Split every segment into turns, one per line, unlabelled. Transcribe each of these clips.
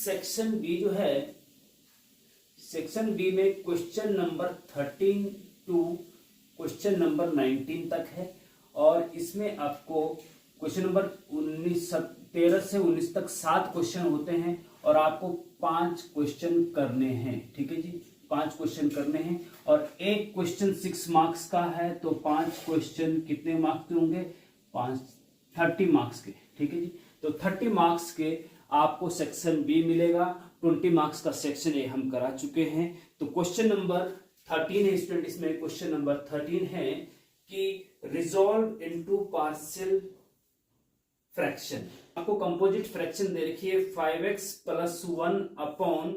Section B जो है, section B में question number 13 to question number 19 तक है और इसमें आपको क्वेश्चन नंबर 13 से 19 तक 7 क्वेश्चन होते हैं और आपको 5 क्वेश्चन करने हैं। ठीक है जी, 5 क्वेश्चन करने हैं और एक क्वेश्चन 6 मार्क्स का है, तो 5 क्वेश्चन कितने मार्क्स के होंगे? 30 मार्क्स के। ठीक है जी, तो 30 मार्क्स के आपको सेक्शन बी मिलेगा। 20 मार्क्स का सेक्शन ए हम करा चुके हैं। तो क्वेश्चन नंबर 13 है स्टूडेंट, इसमें क्वेश्चन नंबर 13 है कि रिजॉल्व इनटू पार्शियल फ्रैक्शन। आपको कंपोजिट फ्रैक्शन दे रखी है 5x plus 1 upon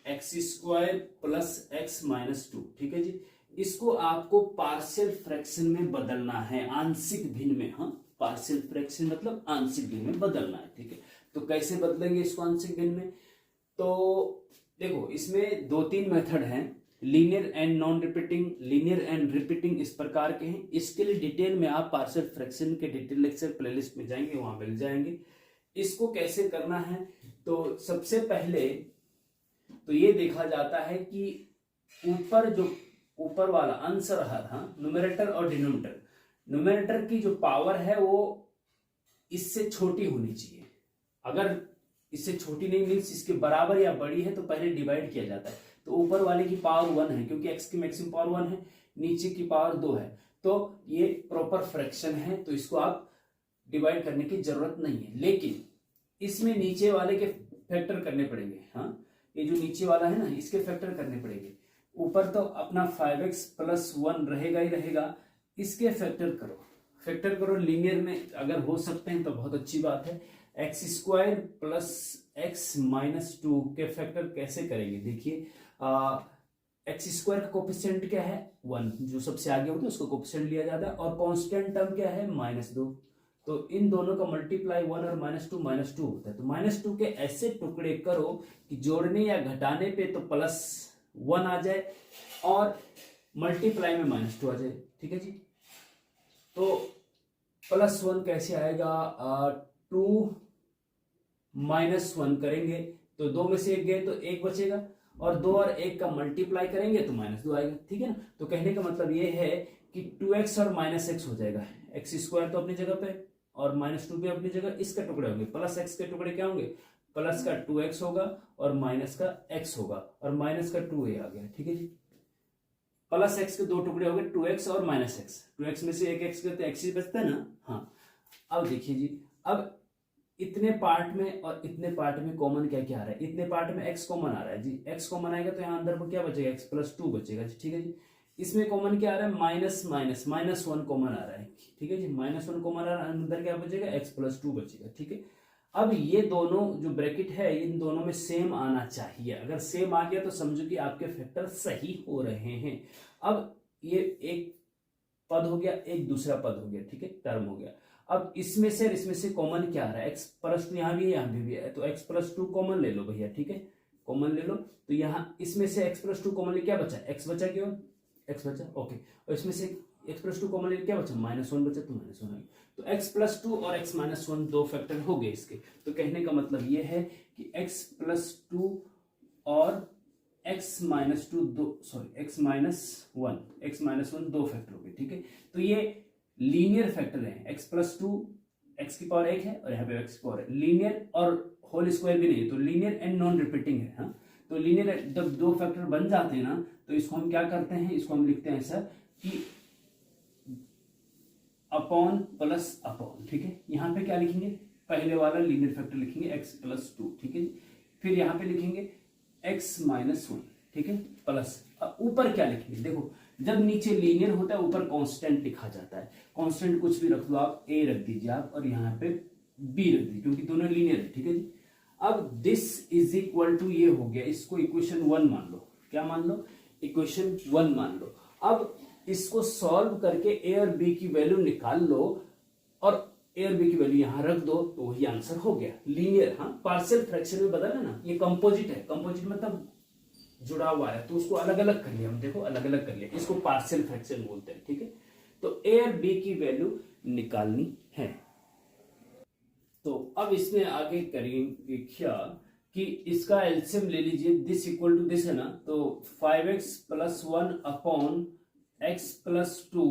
x square plus x minus 2। ठीक है जी, इसको आपको पार्शियल फ्रैक्शन में बदलना है, आंशिक भिन्न में। हाँ, पार्शियल फ्रैक्शन मतलब आंशिक भिन्न में बदलना है। ठीक है, तो कैसे बदलेंगे इसको आंशिक भिन्न में? तो देखो, इसमें 2-3 मेथड हैं, linear and non repeating, linear and repeating, इस प्रकार के हैं। इसके लिए डिटेल में आप पार्शियल फ्रैक्शन के डिटेल लेक्चर प्लेलिस्ट में जाएंगे, वहां मिल जाएंगे। इसको कैसे करना है, तो सबसे पहले तो ये देखा जाता है कि ऊपर जो ऊपर वाला आंसर है, हाँ, न्यूमरेटर और डिनोमिनेटर, न्यूमरेटर की जो पावर है वो इससे छोटी होनी चाहिए। अगर इससे छोटी नहीं मीन्स इसके बराबर या बड़ी है तो पहले डिवाइड किया जाता है। तो ऊपर वाले की पावर 1 है क्योंकि x की मैक्सिमम पावर 1 है, नीचे की पावर 2 है, तो ये प्रॉपर फ्रैक्शन है, तो इसको आप डिवाइड करने की जरूरत नहीं है। लेकिन इसमें नीचे वाले के फैक्टर करने पड़ेंगे। हाँ, ये जो नीचे वाला है ना, इसके फैक्टर करने पड़ेंगे। ऊपर तो अपना 5x प्लस 1 रहेगा ही रहेगा, इसके फैक्टर करो, फैक्टर करो। लीनियर में अगर हो सकते हैं तो बहुत अच्छी बात है। X square plus x minus 2 के फैक्टर कैसे करेंगे? देखिए, एक्स स्क्वायर का कोफिशिएंट क्या है? 1, जो सबसे आगे होता है उसका कोफिशिएंट लिया जाता है, और कांस्टेंट टर्म क्या है? -2। तो इन दोनों का मल्टीप्लाई 1 और -2 होता है। तो -2 के ऐसे टुकड़े करो कि जोड़ने या घटाने पे तो +1 आ जाए और मल्टीप्लाई में -2 आ जाए। ठीक है जी, तो +1 कैसे आएगा? 2 -1 करेंगे तो 2 में से 1 गए तो 1 बचेगा, और 2 और 1 का मल्टीप्लाई करेंगे तो -2 आएगा। ठीक है ना, तो कहने का मतलब ये है कि 2x और -x हो जाएगा। एक्स स्क्वायर तो अपनी जगह पे और -2 पे अपनी जगह, इसके टुकड़े होंगे, प्लस x के टुकड़े क्या होंगे? प्लस का 2x होगा और माइनस का x होगा, और माइनस का 2a आ गया। ठीक है जी, प्लस x के 2 टुकड़े हो गए, 2x और -x। 2x में से 1 x गए तो x ही बचता है ना। हाँ, अब देखिए जी, अब इतने पार्ट में और इतने पार्ट में कॉमन क्या क्या आ रहा है? इतने पार्ट में x कॉमन आ रहा है जी, x कॉमन आएगा तो यहाँ अंदर को क्या बचेगा? x प्लस 2 बचेगा जी। ठीक है जी, इसमें कॉमन क्या आ रहा है? -1 कॉमन आ रहा है। ठीक है जी, -1 कॉमन आ रहा है, अंदर क्या बचेगा? x प्लस 2 बचेगा। ठीक है, अब ये दोनों जो ब्रैकेट है इन दोनों में सेम आना चाहिए। अगर सेम आ गया तो समझो कि आपके फैक्टर सही हो रहे हैं। अब ये एक पद हो गया, एक दूसरा पद हो गया। ठीक है, टर्म हो गया। अब इसमें से कॉमन क्या आ रहा है? x प्लस 2 यहाँ भी है, यहाँ भी है, तो x प्लस 2 कॉमन ले लो भैया। ठीक है, कॉमन ले लो, तो यहाँ इसमें से x प्लस 2 कॉमन ले, क्या बचा? x बचा, क्यों? x बचा, ओके। और इसमें से x प्लस 2 कॉमन ले, क्या बचा? -1 बचा, तो -1 आ गया। तो x प्लस 2 और x माइनस 1 दो फैक्टर हो गए इसके। तो कहने का मतलब ये है कि x प्लस 2 और x माइनस 2 दो, सॉरी x माइनस 1 दो फैक्टर हो गए। ठीक है, तो ये लीनियर फैक्टर है। x प्लस 2 x की पावर 1 है और यहाँ पे x की पावर है, लीनियर और होल स्क्वायर भी नहीं है, तो लीनियर एंड नॉन रिपीटिंग है। हाँ, तो लीनियर जब दो फैक्टर बन जाते हैं ना, तो इसको हम क्या करते हैं? इसको हम लिखते हैं ऐसा कि अपॉन प्लस अपॉन। ठीक है, यहाँ पे क्या लिखेंगे? पहले वाला लीनियर फैक्टर लिखेंगे x प्लस 2। ठीक है, फिर यहाँ पे लिखेंगे x माइनस 1। ठीक है, प्लस ऊपर क्या लिखेंगे? देखो, जब नीचे लीनियर होता है ऊपर कांस्टेंट लिखा जाता है। कांस्टेंट कुछ भी रख दो आप, a रख दीजिए आप, और यहाँ पे b रख दीजिए क्योंकि दोनों लीनियर है। ठीक है जी, अब दिस इज इक्वल टू ये हो गया, इसको इक्वेशन 1 मान लो। क्या मान लो? इक्वेशन 1 मान लो। अब इसको सॉल्व करके a और b की वैल्यू निकाल लो और a और b की वैल्यू यहां रख दो, तो वही आंसर हो गया। लीनियर, हाँ, पार्शियल फ्रैक्शन में बदल है ना, ये कंपोजिट है। कंपोजिट मतलब जुड़ा हुआ है, तो उसको अलग अलग कर लिया हम। देखो, अलग अलग कर लिया, इसको पार्शियल फ्रैक्शन बोलते हैं। ठीक है, तो a और b की वैल्यू निकालनी है। तो अब इसमें आगे करेंगे क्या कि इसका एलसीएम ले लीजिए, दिस इक्वल टू दिस है ना, तो 5x plus 1 upon x plus 2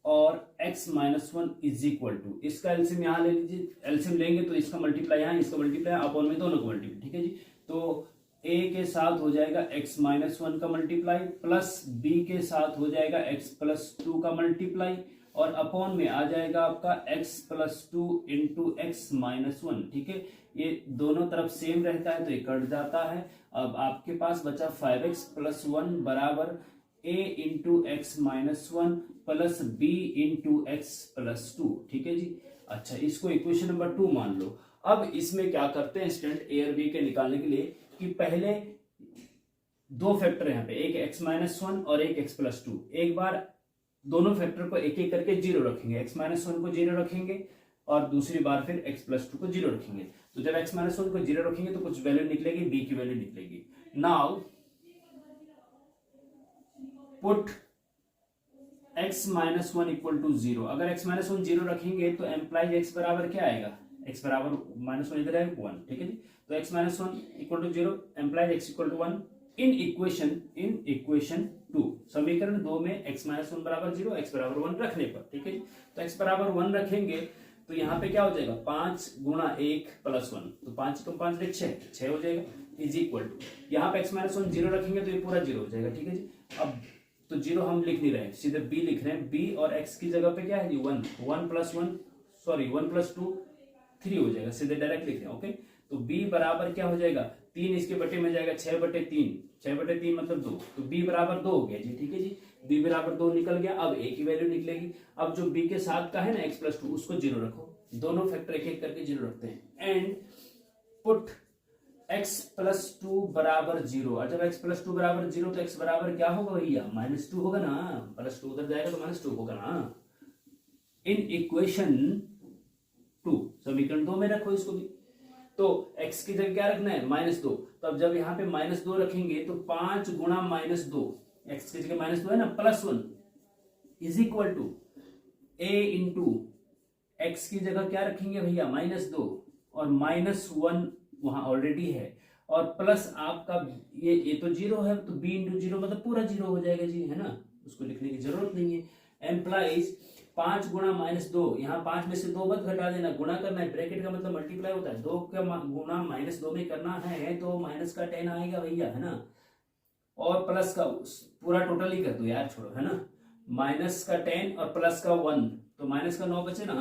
और x minus 1 is equal to, इसका एलसीएम यहाँ ले लीजिए, एलसीएम लेंगे तो इसका मल्टीप्लाई यहाँ, इसका मल्टीप्लाई अपॉन में, दोनों को मल्टीप्लाई, ठीक है जी। तो a के साथ हो जाएगा x माइनस 1 का मल्टीप्लाई, प्लस b के साथ हो जाएगा x प्लस 2 का मल्टीप्लाई, और अपॉन में आ जाएगा आपका x plus 2 into x minus 1, ठीक है। ये दोनों तरफ सेम रहता है तो ये कट जाता है। अब आपके पास बचा 5x प्लस 1 बराबर a into x minus 1 plus b into x plus 2, ठीक है जी। अच्छा, इसको इक्वेशन नंबर 2 मान लो। अब इसमें क्या करते हैं स्टूडेंट, a और b के निकालने के लिए, कि पहले दो फैक्टर यहाँ पे, एक x माइनस 1 और एक x प्लस 2, एक बार दोनों फैक्टर को एक एक करके जीरो रखेंगे, x माइनस 1 को जीरो रखेंगे और दूसरी बार फिर x प्लस 2 को जीरो रखेंगे। तो जब x माइनस 1 को जीरो रखेंगे तो कुछ वैल्यू निकलेगी, b की वैल्यू निकलेगी। Now put x minus 1 equal to 0। अगर x माइनस 1 जीरो रखेंगे तो एम्प्लाइज x बराबर क्या आएगा, x बराबर माइनस 1 इधर आएगा 1, ठीक है जी। तो x minus 1 equal to 0, implies x equal to 1 in equation 2, समीकरण 2 में x माइनस 1 बराबर 0, x बराबर 1 रखने पर, ठीक है जी। तो x बराबर 1 रखेंगे तो यहाँ पे क्या हो जाएगा, 5 गुणा 1 प्लस 1, तो 5 कम 5 6 हो जाएगा, इज इक्वल टू, यहाँ पे x माइनस 1 जीरो रखेंगे तो ये पूरा जीरो हो जाएगा, ठीक है जी। अब तो जीरो हम लिख नहीं रहे हैं, सीधे b लिख रहे हैं, b और x की जगह पे क्या है जी 1 प्लस 2 3 हो जाएगा, सीधे डायरेक्ट लिख रहे हैं, ओके। तो b बराबर क्या हो जाएगा, 3 इसके बटे में जाएगा 6/3 मतलब 2, तो b बराबर 2 हो गया जी, ठीक है जी। b बराबर 2 निकल गया, अब a की वैल्यू निकलेगी। अब जो b के साथ का है ना x प्लस 2, उसको जीरो रखो, दोनों फैक्टर एक एक करके जीरो रखते हैं, एंड पुट x प्लस 2 बराबर 0। और जब x प्लस 2 बराबर 0 तो x बराबर क्या होगा भैया, -2 होगा ना, प्लस 2 उधर जाएगा तो -2 होगा ना। इन इक्वेशन 2, समीकरण 2 में रखो इसको भी। तो x की जगह क्या रखना है, -2। तो अब जब यहाँ पे -2 रखेंगे तो 5 गुणा -2, x की जगह -2 है ना, plus 1 is equal to a into X की जगह क्या रखेंगे भैया, -2, और -1 वहां ऑलरेडी है, और प्लस आपका ये तो जीरो है, तो b इंटू जीरो मतलब पूरा जीरो हो जाएगा जी, है ना, उसको लिखने की जरूरत नहीं है। एम्प्लाइज 5 गुणा -2, यहाँ 5 में से 2 मत घटा देना, गुणा करना है, ब्रैकेट का मतलब मल्टीप्लाई होता है, 2 का गुणा -2 में करना है तो माइनस का 10 आएगा भैया, है ना, और प्लस का पूरा टोटल ही कर दो यार, छोड़ो, है ना, माइनस का 10 और प्लस का 1, तो माइनस का 9 बचे ना,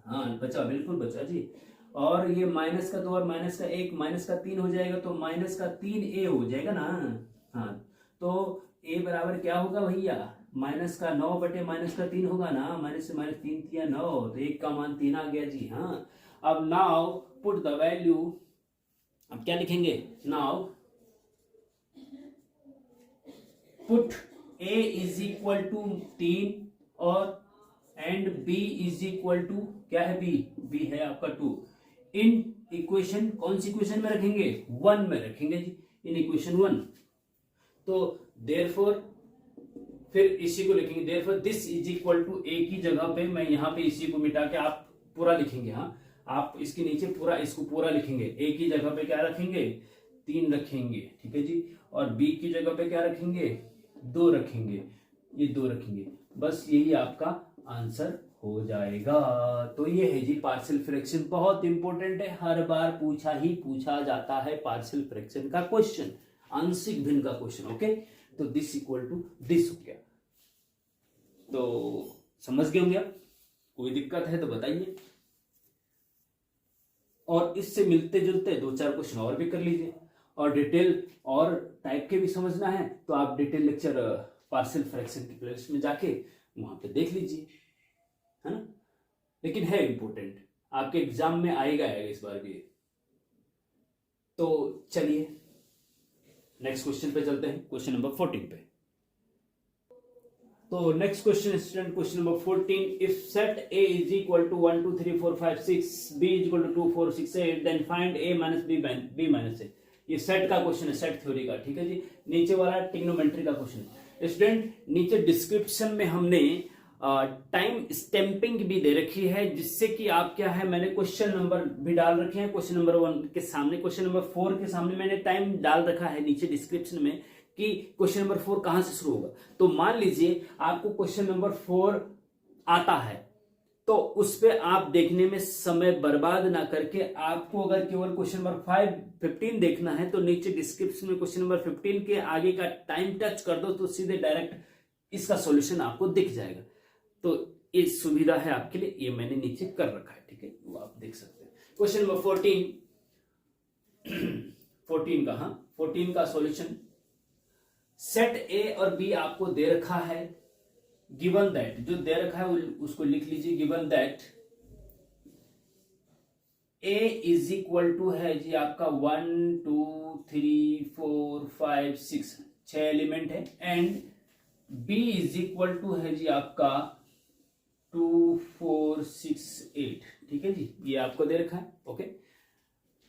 हाँ बचा, बिल्कुल बचा जी। और ये माइनस का 2 और माइनस का 1, माइनस का 3 हो जाएगा, तो माइनस का 3a हो जाएगा ना, हाँ, तो a बराबर क्या होगा भैया, माइनस का 9 बटे माइनस का 3 होगा ना, माइनस से माइनस 3 किया 9, तो 1 का मान 3 आ गया जी, हाँ। अब नाउ पुट द वैल्यू, अब क्या लिखेंगे, now put a is equal to 3 और and b is equal to क्या है, b है आपका 2, इन इक्वेशन, कौन सी इक्वेशन में रखेंगे, 1 में रखेंगे जी, इन इक्वेशन 1। तो देयरफॉर फिर इसी को लिखेंगे, therefore this is equal to a की जगह पे मैं यहाँ पे इसी को मिटा के आप पूरा लिखेंगे, हाँ, आप इसके नीचे पूरा इसको पूरा लिखेंगे, a की जगह पे क्या रखेंगे, 3 रखेंगे, ठीक है जी, और b की जगह पे क्या रखेंगे, 2 रखेंगे, ये 2 रखेंगे, बस यही आपका आंसर हो जाएगा। तो ये है जी पार्शियल फ्रैक्शन, बहुत इंपॉर्टेंट है, हर बार पूछा जाता है पार्शियल फ्रैक्शन का क्वेश्चन, आंशिक भिन्न का क्वेश्चन, ओके। तो दिस इक्वल टू दिस हो गया, तो समझ गए होंगे आप, कोई दिक्कत है तो बताइए, और इससे मिलते जुलते 2-4 क्वेश्चन और भी कर लीजिए, और डिटेल और टाइप के भी समझना है तो आप डिटेल लेक्चर पार्शियल फ्रैक्शन की प्लेलिस्ट में जाके वहां पे देख लीजिए, है ना, लेकिन है इंपॉर्टेंट, आपके एग्जाम में आएगा इस बार भी। तो चलिए नेक्स्ट क्वेश्चन पे चलते हैं, क्वेश्चन नंबर 14 पे। तो next question student, question number 14, if set a is equal to 1 2 3 4 5 6, b is equal to 2 4 6 8, then find a minus b minus a। ये सेट का क्वेश्चन है, सेट थ्योरी का, ठीक है जी। नीचे वाला ट्रिग्नोमेट्री का क्वेश्चन है स्टूडेंट। नीचे डिस्क्रिप्शन में हमने टाइम स्टैंपिंग भी दे रखी है, जिससे कि आप क्या है, मैंने क्वेश्चन नंबर भी डाल रखे हैं। क्वेश्चन नंबर 1 के सामने, क्वेश्चन नंबर 4 के सामने मैंने टाइम डाल रखा है नीचे डिस्क्रिप्शन में कि क्वेश्चन नंबर 4 कहां से शुरू होगा। तो मान लीजिए आपको क्वेश्चन नंबर 4 आता है, तो उस पे आप देखने में समय बर्बाद ना करके आपको अगर केवल क्वेश्चन नंबर 15 देखना है तो नीचे डिस्क्रिप्शन में क्वेश्चन नंबर 15 के आगे का टाइम टच कर दो तो सीधे डायरेक्ट इसका सॉल्यूशन आपको दिख जाएगा। तो ये सुविधा है आपके लिए, ये मैंने नीचे कर रखा है, ठीक है, वो आप देख सकते हैं। क्वेश्चन नंबर 14 का सॉल्यूशन, सेट ए और बी आपको दे रखा है, गिवन दैट, जो दे रखा है उसको लिख लीजिए, given that A is equal to है जी आपका 1 2 3 4 5 6 6 एलिमेंट है, and B is equal to है जी आपका 2 4 6 8, ठीक है जी, ये आपको दे रखा है। ओके,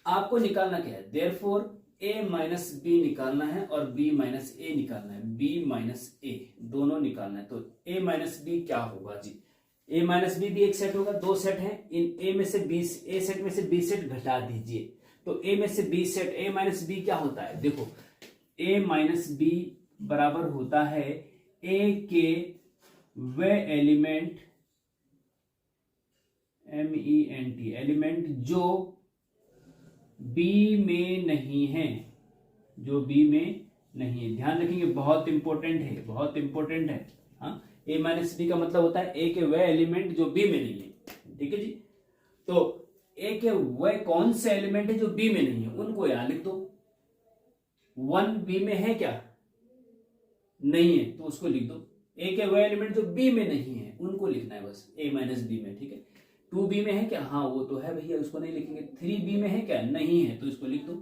आपको निकालना क्या है, देयरफॉर a माइनस बी निकालना है और b माइनस ए निकालना है, b माइनस ए दोनों निकालना है। तो a माइनस बी क्या होगा जी, a माइनस बी भी एक सेट होगा, दो सेट हैं, इन a में से b, a सेट में से b सेट घटा दीजिए, तो a में से b set, a minus B क्या होता है, देखो a माइनस बी बराबर होता है a के वे एलिमेंट, MENT एलिमेंट जो बी में नहीं है, जो बी में नहीं है, ध्यान रखेंगे, बहुत इंपॉर्टेंट है, बहुत इंपॉर्टेंट है। हाँ, ए माइनस बी का मतलब होता है ए के वह एलिमेंट जो बी में नहीं है, ठीक है जी। तो ए के वह कौन से एलिमेंट है जो बी में नहीं है, उनको यहां लिख दो। 1 बी में है क्या, नहीं है, तो उसको लिख दो। ए के वह एलिमेंट जो बी में नहीं है उनको लिखना है बस, ए माइनस बी में, ठीक है। 2 बी में है क्या, हाँ वो तो है भैया, उसको नहीं लिखेंगे। 3 बी में है क्या, नहीं है, तो इसको लिख दो।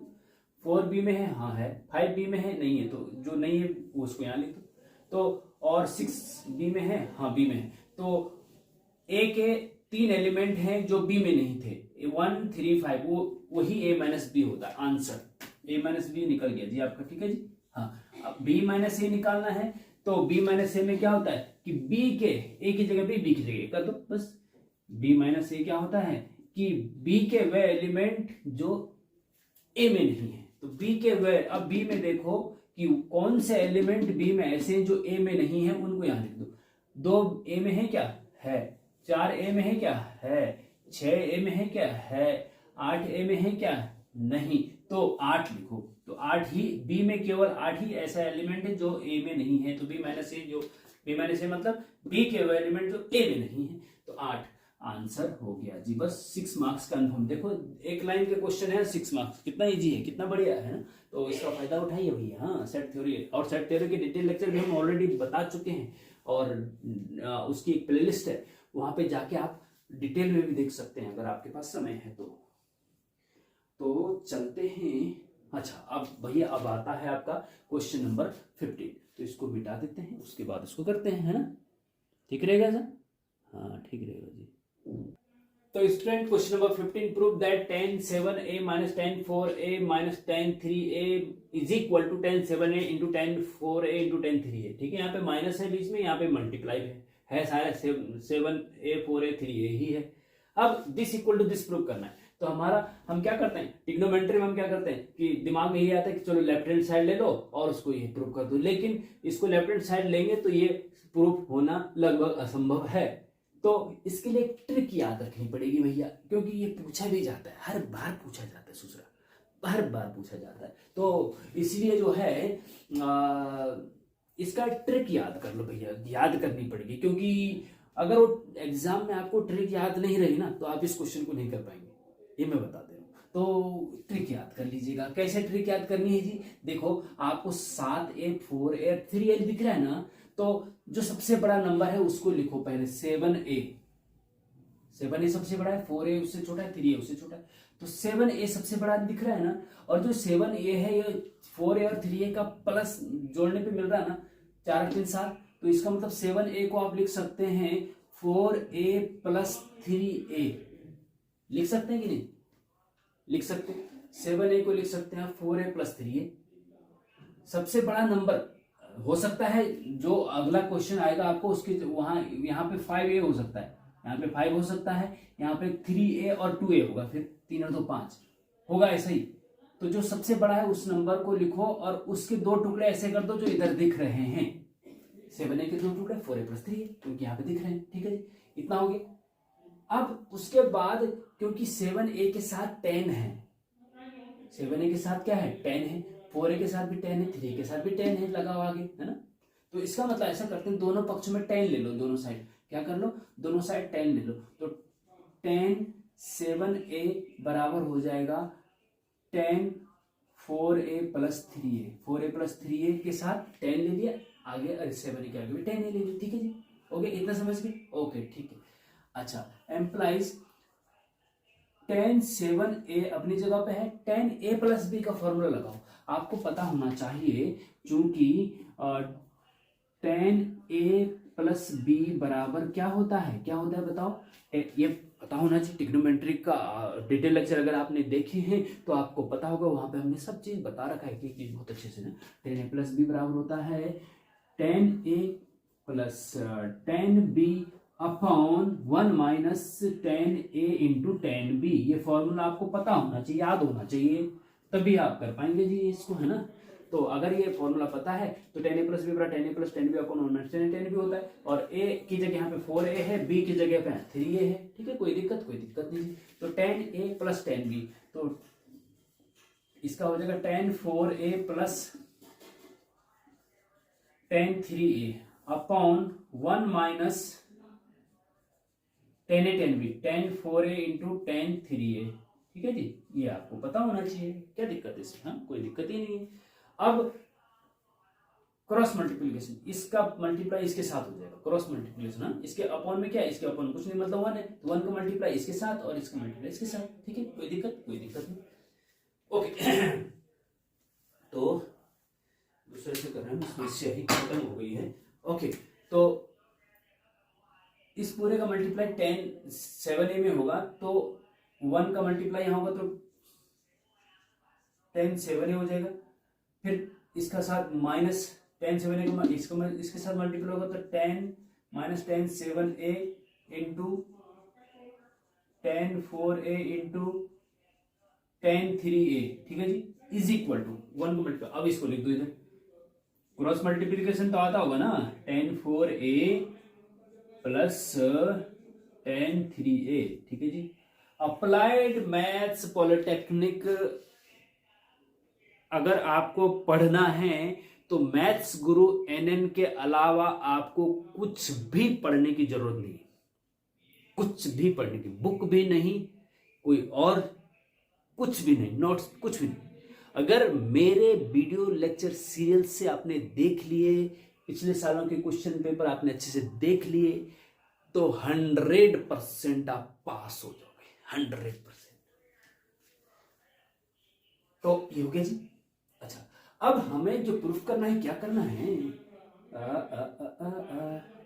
4 बी में है, हाँ है। 5 बी में है, नहीं है, तो जो नहीं है उसको यहाँ लिख दो। तो और 6 बी में है, हाँ बी में है। तो ए के 3 एलिमेंट हैं जो बी में नहीं थे, 1 3 5, वो वही ए माइनस बी होता है आंसर। ए माइनस बी निकल गया जी आपका, ठीक है जी। हाँ, अब बी माइनस ए निकालना है, तो बी माइनस ए में क्या होता है कि बी के ए की जगह बी की जगह कर दो बस। बी माइनस ए क्या होता है कि बी के वे एलिमेंट जो ए में नहीं है, तो बी के वे, अब बी में देखो कि कौन से एलिमेंट बी में ऐसे हैं जो ए में नहीं है, उनको यहां लिख दो। 2 ए में है क्या, है। 4 ए में है क्या, है। 6 ए में है क्या, है। 8 ए में है क्या, नहीं, तो 8 लिखो। तो 8 ही, बी में केवल 8 ही ऐसा एलिमेंट है जो ए में नहीं है, तो बी माइनस ए, जो बी माइनस ए मतलब बी के वो एलिमेंट जो ए में नहीं है, तो 8 आंसर हो गया जी। बस 6 मार्क्स कन्फर्म। देखो एक लाइन के क्वेश्चन है, 6 मार्क्स, कितना इजी है, कितना बढ़िया है ना। तो इसका फायदा उठाइए भैया। हाँ, सेट थ्योरी, और सेट थ्योरी के डिटेल लेक्चर भी हम ऑलरेडी बता चुके हैं, और उसकी एक प्लेलिस्ट है, वहां पे जाके आप डिटेल में भी देख सकते हैं अगर आपके पास समय है तो चलते हैं। अच्छा, अब भैया अब आता है आपका क्वेश्चन नंबर 15, तो इसको मिटा देते हैं, उसके बाद इसको करते हैं, है ना, ठीक रहेगा सर? हाँ ठीक रहेगा जी। तो student, question number 15, prove that tan 7a minus tan 4a minus tan 3a is equal to tan 7a into tan 4a into tan 3a। ठीक है, यहाँ पे माइनस है बीच में, यहाँ पे मल्टीप्लाई है सारा 7a 4a 3a ही है। अब this equal to this prove करना है, तो हम क्या करते हैं, ट्रिग्नोमेट्री में हम क्या करते हैं कि दिमाग में ये आता है कि चलो लेफ्ट हैंड साइड ले लो और उसको ये प्रूव कर दो, लेकिन इसको लेफ्ट हैंड साइड लेंगे तो ये प्रूफ होना लगभग असंभव है। तो इसके लिए एक ट्रिक याद रखनी पड़ेगी भैया, क्योंकि ये पूछा भी जाता है, हर बार पूछा जाता है सूसरा, हर बार पूछा जाता है। तो इसलिए जो है इसका ट्रिक याद कर लो भैया, याद करनी पड़ेगी, क्योंकि अगर वो एग्जाम में आपको ट्रिक याद नहीं रही ना तो आप इस क्वेश्चन को नहीं कर पाएंगे, ये मैं बता दे रहा हूँ। तो ट्रिक याद कर लीजिएगा। कैसे ट्रिक याद करनी है जी, देखो आपको 7a 4a 3a दिख रहा है ना, तो जो सबसे बड़ा नंबर है उसको लिखो पहले, 7a। 7a सबसे बड़ा है, 4a उससे छोटा है, 3a उससे छोटा है, तो 7a सबसे बड़ा दिख रहा है ना। और जो 7a है ये 4a और 3a का प्लस जोड़ने पे मिल रहा है ना, 4 3 7, तो इसका मतलब 7a को आप लिख सकते हैं 4a प्लस 3a, लिख सकते हैं कि नहीं, लिख सकते हैं। 7a को लिख सकते हैं 4a प्लस 3a। सबसे बड़ा नंबर हो सकता है जो अगला क्वेश्चन आएगा आपको उसके वहां यहाँ पे 5a हो सकता है, यहाँ पे 5 हो सकता है, यहाँ पे 3a और 2a होगा, फिर 3 और 2 5 होगा, ऐसा ही। तो जो सबसे बड़ा है उस नंबर को लिखो और उसके 2 टुकड़े ऐसे कर दो जो इधर दिख रहे हैं। 7a के 2 टुकड़े 4a + 3a, क्योंकि यहाँ पे दिख रहे हैं। ठीक है जी, इतना हो गया। अब उसके बाद क्योंकि 7a के साथ 10 है, 7a के साथ क्या है 10 है, 4a के साथ भी 10 है, 3a के साथ भी 10 है, लगा हुआ आगे, है ना। तो इसका मतलब ऐसा करते हैं, दोनों पक्षों में 10 ले लो, दोनों साइड क्या कर लो, दोनों साइड 10 ले लो। तो 10 7a बराबर हो जाएगा 10 4a + 3a, 4a + 3a के साथ 10 ले लिया आगे, अरे 7a के आगे भी 10 ले लिया। ठीक है जी, ओके, इतना समझ गए, ओके ठीक है। अच्छा, एम्प्लाइज 10 7a अपनी जगह पे है, 10a + b का फॉर्मूला लगाओ। आपको पता होना चाहिए क्योंकि 10a + b बराबर क्या होता है, क्या होता है बताओ, ये पता होना चाहिए। ट्रिग्नोमेट्री का डिटेल लेक्चर अगर आपने देखे हैं तो आपको पता होगा, वहां पे हमने सब चीज बता रखा है कि बहुत अच्छे से ना। 10a + b बराबर होता है 10a + 10b upon 1 - 10a × 10b। ये फॉर्मूला आपको पता होना चाहिए, याद होना चाहिए, तभी आप कर पाएंगे जी इसको, है ना। तो अगर ये फॉर्मूला पता है तो 10a + b बराबर 10a + 10b अपॉन 1 - 10b होता है, और a की जगह यहाँ पे 4a है, b की जगह पे 3a है। ठीक है, कोई दिक्कत नहीं। तो 10a + 10b, तो इसका हो जाएगा 10 4a + 10 3a upon 1 - 10a 10b, 10 4a × 10 3a। ठीक है जी, ये आपको पता होना चाहिए, क्या दिक्कत है इसमें, हाँ कोई दिक्कत ही नहीं है। अब क्रॉस मल्टीप्लीकेशन, इसका मल्टीप्लाई इसके साथ हो जाएगा, क्रॉस मल्टीप्लीकेशन। हाँ, इसके अपॉन में क्या है, इसके अपॉन कुछ नहीं, मतलब 1 है, तो 1 का मल्टीप्लाई इसके साथ और इसका मल्टीप्लाई इसके साथ। ठीक है, कोई दिक्कत नहीं, ओके। तो दूसरे से कर रहे हैं, समस्या ही खत्म हो गई है। ओके, तो इस पूरे का मल्टीप्लाई 10 7a में होगा, तो 1 का मल्टीप्लाई यहां होगा तो 10 7a हो जाएगा। फिर इसका साथ माइनस 10 7a को इसके साथ मल्टीप्लाई होगा तो 10 - 10 7a × 10 4a × 10 3a। ठीक है जी, इज इक्वल टू 1 को मल्टीप्लाई। अब इसको लिख दो इधर, क्रॉस मल्टीप्लीकेशन तो आता होगा ना, 10 4a + 10 3a। ठीक है जी। अप्लाइड मैथ्स पॉलिटेक्निक अगर आपको पढ़ना है तो मैथ्स गुरु NN के अलावा आपको कुछ भी पढ़ने की जरूरत नहीं, कुछ भी पढ़ने की, बुक भी नहीं, कोई और कुछ भी नहीं, नोट्स कुछ भी नहीं। अगर मेरे वीडियो लेक्चर सीरियल से आपने देख लिए, पिछले सालों के क्वेश्चन पेपर आपने अच्छे से देख लिए, तो 100% आप पास हो जाओगे, 100%। तो ये हो गया जी। अच्छा, अब हमें जो प्रूफ करना है, क्या करना है,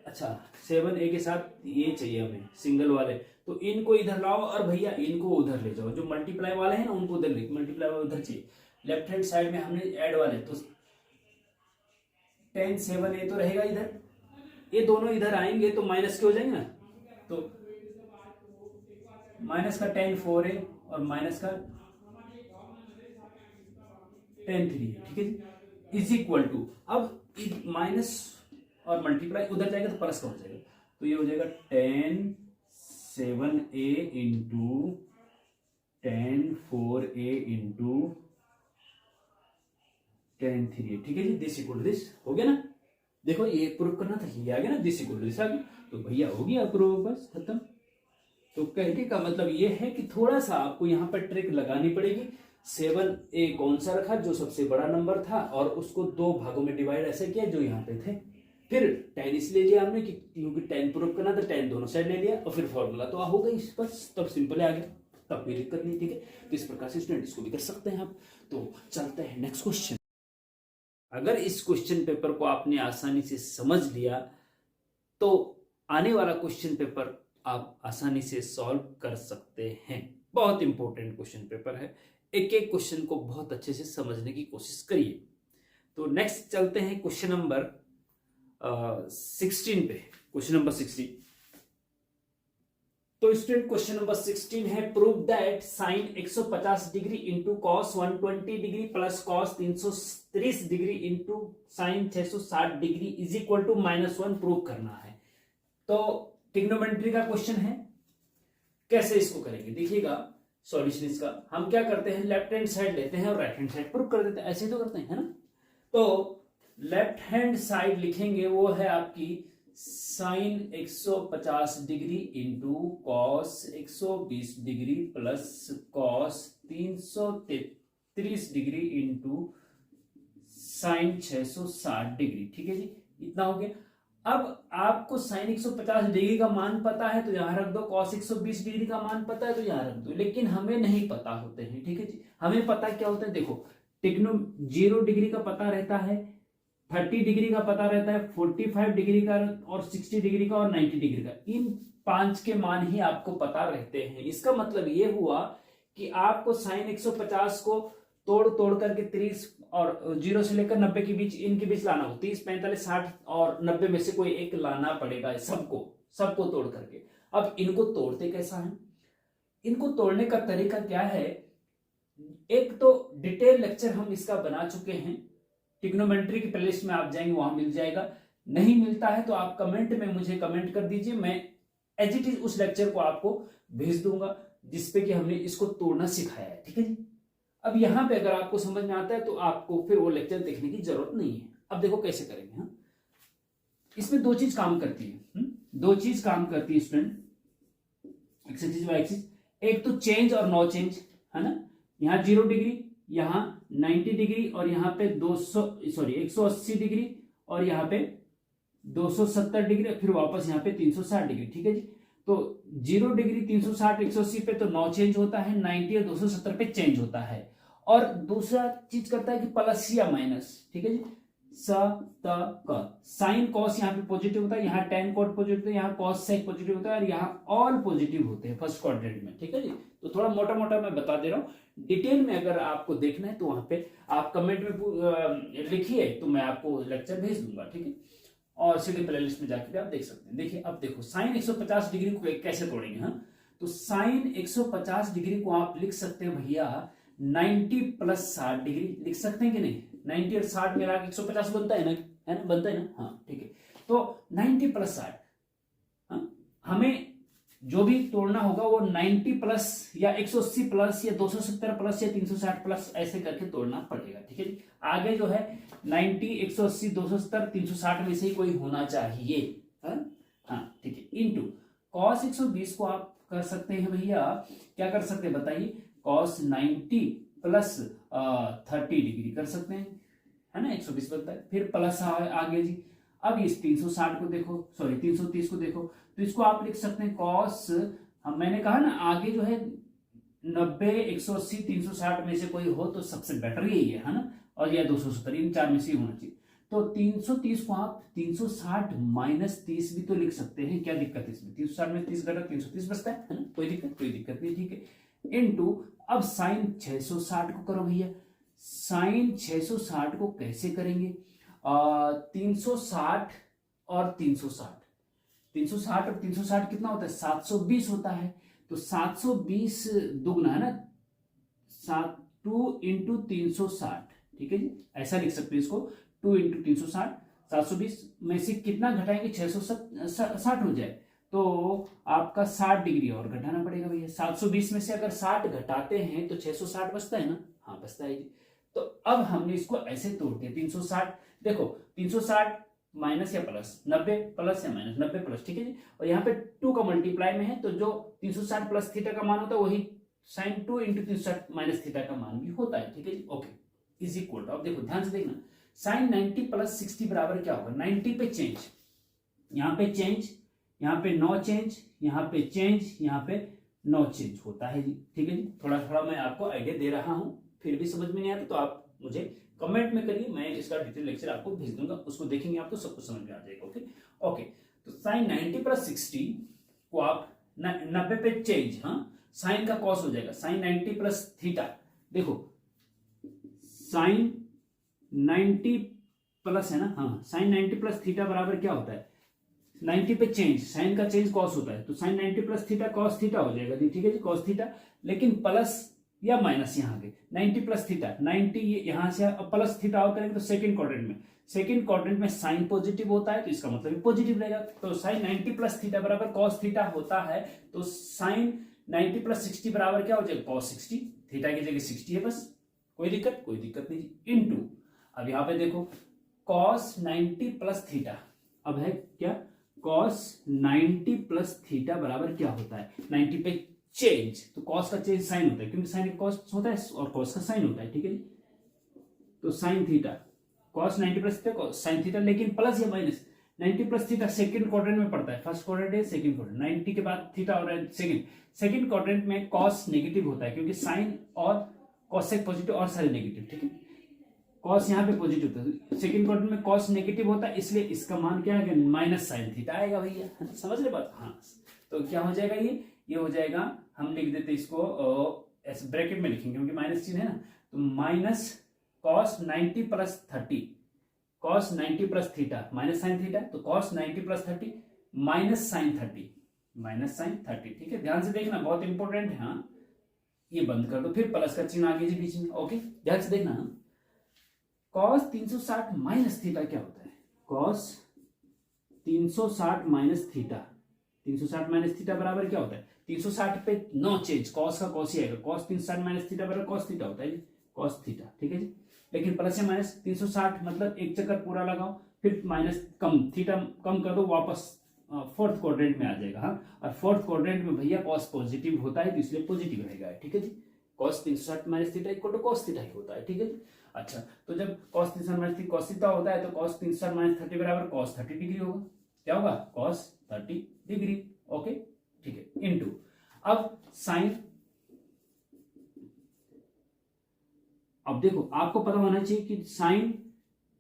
अच्छा 7a के साथ ये चाहिए हमें सिंगल वाले, तो इनको इधर लाओ और भैया इनको उधर ले जाओ। जो मल्टीप्लाई वाले हैं ना उनको उधर ले, मल्टीप्लाई वाले उधर चाहिए। लेफ्ट हैंड साइड में हमने ऐड वाले, तो 10 7a तो रहेगा इधर, ये दोनों इधर आएंगे तो माइनस के हो जाएंगे ना, तो माइनस का 10 4a और माइनस का 10 3a। ठीक है, इज इक्वल टू, अब माइनस और मल्टीप्लाई उधर जाएगा तो प्लस का हो जाएगा, तो ये हो जाएगा 10 7a × 10 4a × 10 3a। ठीक है जी, दिस इक्वल दिस हो गया ना। देखो ये प्रूफ करना था, ये आ गया ना, दिस इक्वल दिस आ गया, तो भैया हो गया प्रूफ, बस खत्म। तो कहने का मतलब ये है कि थोड़ा सा आपको यहाँ पर ट्रिक लगानी पड़ेगी। 7a कौन सा रखा, जो सबसे बड़ा नंबर था, और उसको 2 भागों में डिवाइड ऐसे किया जो यहाँ पे थे। फिर 10 इसलिए लिया हमने कि क्योंकि 10 प्रूफ करना था, 10 दोनों साइड ले लिया, और फिर फॉर्मूला तो हो गई, बस तब सिंपल आ गया, तब कोई दिक्कत नहीं। ठीक है, तो इस प्रकार से स्टूडेंट इसको भी कर सकते हैं आप। तो चलते हैं नेक्स्ट क्वेश्चन। अगर इस क्वेश्चन पेपर को आपने आसानी से समझ लिया तो आने वाला क्वेश्चन पेपर आप आसानी से सॉल्व कर सकते हैं। बहुत इंपॉर्टेंट क्वेश्चन पेपर है, एक एक क्वेश्चन को बहुत अच्छे से समझने की कोशिश करिए। तो नेक्स्ट चलते हैं क्वेश्चन नंबर 16 पे। क्वेश्चन नंबर 16, तो स्टूडेंट क्वेश्चन नंबर 16 है, prove that sine 150 degree into cos 120 degree plus cos 330 degree into sine 660 degree is equal to -1 prove करना है। तो ट्रिग्नोमेट्री का क्वेश्चन है, कैसे इसको करेंगे देखिएगा। सॉल्यूशन इसका हम क्या करते हैं, लेफ्ट हैंड साइड लेते हैं और राइट हैंड साइड प्रूव कर देते हैं, ऐसे ही तो करते हैं, है ना। तो लेफ्ट हैंड साइड लिखेंगे, वो है आपकी sine 150 degree into cos 120 degree plus cos 333 degree into sine 660 degree. ठीक है जी, इतना हो गया। अब आपको साइन 150 डिग्री का मान पता है तो यहां रख दो, कॉस 120 डिग्री का मान पता है तो यहां रख दो, लेकिन हमें नहीं पता होते हैं। ठीक है जी, हमें पता क्या होता है, देखो टेक्नो 0 डिग्री का पता रहता है, 30 डिग्री का पता रहता है, 45 डिग्री का और 60 डिग्री का और 90 डिग्री का, इन 5 के मान ही आपको पता रहते हैं। इसका मतलब ये हुआ कि आपको साइन 150 को तोड़ तोड़ करके 30 और 0 से लेकर 90 के बीच, इनके बीच लाना हो, 30 45 60 और 90 में से कोई एक लाना पड़ेगा, सबको तोड़ करके। अब इनको तोड़ते कैसा है, इनको तोड़ने का तरीका क्या है, एक तो डिटेल लेक्चर हम इसका बना चुके हैं, ट्रिग्नोमेट्री की प्लेलिस्ट में आप जाएंगे वहां मिल जाएगा। नहीं मिलता है तो आप कमेंट में मुझे कमेंट कर दीजिए, मैं एज इट इज उस लेक्चर को आपको भेज दूंगा जिसपे कि हमने इसको तोड़ना सिखाया है। ठीक है जी, अब यहां पे अगर आपको समझ में आता है तो आपको फिर वो लेक्चर देखने की जरूरत नहीं है। अब देखो कैसे करेंगे। हाँ, इसमें दो चीज काम करती है, दो चीज काम करती है स्टूडेंट, एक्सिस वाई एक्सिस। एक तो चेंज और नो चेंज, है ना। यहाँ 0 डिग्री, यहाँ 90 डिग्री और यहाँ पे 180 डिग्री और यहाँ पे 270 डिग्री, फिर वापस यहाँ पे 360 डिग्री। ठीक है जी, तो 0 डिग्री 360 180 पे तो नो चेंज होता है, 90 और 270 पे चेंज होता है। और दूसरा चीज करता है कि प्लस या माइनस। ठीक है जी, साइन कॉस यहाँ पे पॉजिटिव होता है, यहाँ टेन कॉट पॉजिटिव होता है, यहाँ कॉस सेक पॉजिटिव होता है और यहाँ ऑल पॉजिटिव होते हैं फर्स्ट क्वाड्रेंट में। ठीक है जी, तो थोड़ा मोटा मोटा मैं बता दे रहा हूँ, डिटेल में अगर आपको देखना है तो वहां पे आप कमेंट में लिखिए तो मैं आपको लेक्चर भेज दूंगा। ठीक है, और सीधे प्लेलिस्ट में जाकर आप देख सकते हैं। देखिए अब देखो साइन 150 डिग्री को कैसे तोड़ेंगे। हाँ, तो साइन 150 डिग्री को आप लिख सकते हैं भैया 90 प्लस 60 डिग्री लिख सकते हैं कि नहीं। 90 और 60 मिला के 150 बनता है ना, है ना, बनता है ना। हाँ ठीक है, तो 90 प्लस 60, हमें जो भी तोड़ना होगा वो 90 प्लस या 180 प्लस या 270 प्लस या 360 प्लस ऐसे करके तोड़ना पड़ेगा। ठीक है जी, आगे जो है 90 180 270 360 में से ही कोई होना चाहिए। हाँ ठीक है, इनटू कॉस 120 को आप कर सकते हैं भैया, क्या कर सकते हैं बताइए, कॉस 90 प्लस 30 डिग्री कर सकते हैं, है ना, 120 बनता है। फिर प्लस आगे जी, अब इस 360 को देखो, सॉरी 330 को देखो, तो इसको आप लिख सकते हैं कॉस, हम मैंने कहा ना आगे जो है 90 180 360 में से कोई हो तो सबसे बेटर यही है ना, और या 270, इन चार में से होना चाहिए। तो 330 को आप 360 माइनस 30 भी तो लिख सकते हैं, क्या दिक्कत है इसमें, 360 में 30 घटा 330 बचता है ना, कोई दिक्कत नहीं। ठीक है, इनटू अब साइन 660 को करो भैया, साइन 660 को कैसे करेंगे, 360 और 360, 360 और 360 कितना होता है, 720 होता है। तो 720 दुगना है ना, 2 इंटू 360। ठीक है जी, ऐसा लिख सकते हैं इसको, 2 इंटू 360, 720 में से कितना घटाएंगे, 660 हो जाए तो आपका 60 डिग्री और घटाना पड़ेगा भैया। 720 में से अगर 60 घटाते हैं तो 660 बचता है ना, हाँ बचता है जी। तो अब हमने इसको ऐसे तोड़ दिया, 360 देखो 360 माइनस या प्लस 90 प्लस या माइनस 90 प्लस। ठीक है जी, और यहाँ पे 2 का मल्टीप्लाई में है तो जो 360 प्लस थीटा का मान होता है वही साइन 2 इंटू 360 माइनस थीटा का मान भी होता है। ठीक है जी, ओके, इज इक्वल टू, अब देखो ध्यान से देखना, साइन 90 प्लस 60 बराबर क्या होगा, 90 पे चेंज, यहाँ पे चेंज, यहाँ पे नो चेंज, यहाँ पे चेंज, यहाँ पे नो चेंज होता है जी। ठीक है जी, थोड़ा थोड़ा मैं आपको आइडिया दे रहा हूं, फिर भी समझ में नहीं आता तो आप मुझे कमेंट में करिए, मैं इसका डिटेल लेक्चर आपको भेज दूंगा, उसको देखेंगे आप तो सब कुछ समझ में आ जाएगा। ओके ओके, तो साइन 90 प्लस 60 को आप 90 पे चेंज, हाँ साइन का कॉस हो जाएगा, साइन 90 प्लस थीटा, देखो साइन 90 प्लस है ना, हाँ साइन 90 प्लस थीटा बराबर क्या होता है, 90 पे चेंज, साइन का चेंज कॉस होता है, तो sine 90 plus theta cos theta हो जाएगा जी, ठीक है जी, कॉस थीटा। लेकिन प्लस या माइनस यहाँ आगे 90 प्लस थीटा, 90 यहां से प्लस थीटा और करेंगे तो सेकंड क्वाड्रेंट में साइन पॉजिटिव होता है, तो इसका मतलब पॉजिटिव रहेगा। तो साइन 90 प्लस थीटा बराबर कॉस थीटा होता है, तो साइन 90 प्लस 60 बराबर क्या हो जाएगा, कॉस 60, थीटा की जगह 60 है बस, कोई दिक्कत नहीं जी। इनटू अब यहां पे देखो कॉस 90 प्लस थीटा, अब है क्या, कॉस 90 प्लस थीटा बराबर क्या होता है, 90 पे चेंज, तो कॉस का चेंज साइन होता है, क्योंकि साइन का कॉस होता है और कॉस का साइन होता है, ठीक है जी। तो sine theta cos 90 plus theta sine theta, लेकिन प्लस या minus, 90 plus theta second quadrant में पड़ता है, फर्स्ट क्वाड्रेंट है सेकंड क्वाड्रेंट, 90 के बाद थीटा और सेकंड क्वाड्रेंट में कॉस नेगेटिव होता है, क्योंकि साइन और कॉसेक पॉजिटिव और साइन नेगेटिव, ठीक है। कॉस यहाँ पे पॉजिटिव होता है, सेकंड क्वाड्रेंट में कॉस नेगेटिव होता है, इसलिए इसका मान क्या है, माइनस साइन थीटा आएगा भैया, समझ रहे बात, हाँ। तो क्या हो जाएगा, ये हो जाएगा, हम लिख देते इसको ऐसे ब्रैकेट में लिखेंगे क्योंकि माइनस चिन्ह है ना, तो minus cos 90 plus 30, cos 90 plus theta minus sine theta, तो कॉस 90 प्लस 30 माइनस साइन 30, ठीक है, ध्यान से देखना, बहुत इंपॉर्टेंट है, हाँ। ये बंद कर दो, फिर प्लस का चिन्ह आगे जी बीच में, ओके, ध्यान से देखना। कॉस 360 माइनस थीटा क्या होता है, cos 360 minus theta, 360 minus theta बराबर क्या होता है, 360 पे नो चेंज, कॉस का कॉस ही आएगा, कॉस 360 माइनस थीटा बराबर कॉस थीटा होता है जी, कॉस थीटा, ठीक है जी। लेकिन प्लस या माइनस 360 मतलब एक चक्कर पूरा लगाओ, फिर माइनस कम, थीटा कम कर दो, वापस फोर्थ क्वाड्रेंट में आ जाएगा, हाँ। और फोर्थ क्वाड्रेंट में भैया कॉस पॉजिटिव होता है, तो इसलिए पॉजिटिव रहेगा, ठीक है जी। Cos 360 minus theta equal to cos theta ही होता है, ठीक है जी। अच्छा, तो जब कॉस 360 माइनस कॉस थीटा होता है, तो कॉस 360 माइनस 30 बराबर कॉस 30 डिग्री होगा, क्या होगा, कॉस 30 डिग्री, ओके, ठीक है। इनटू अब साइन, अब देखो आपको पता होना चाहिए कि साइन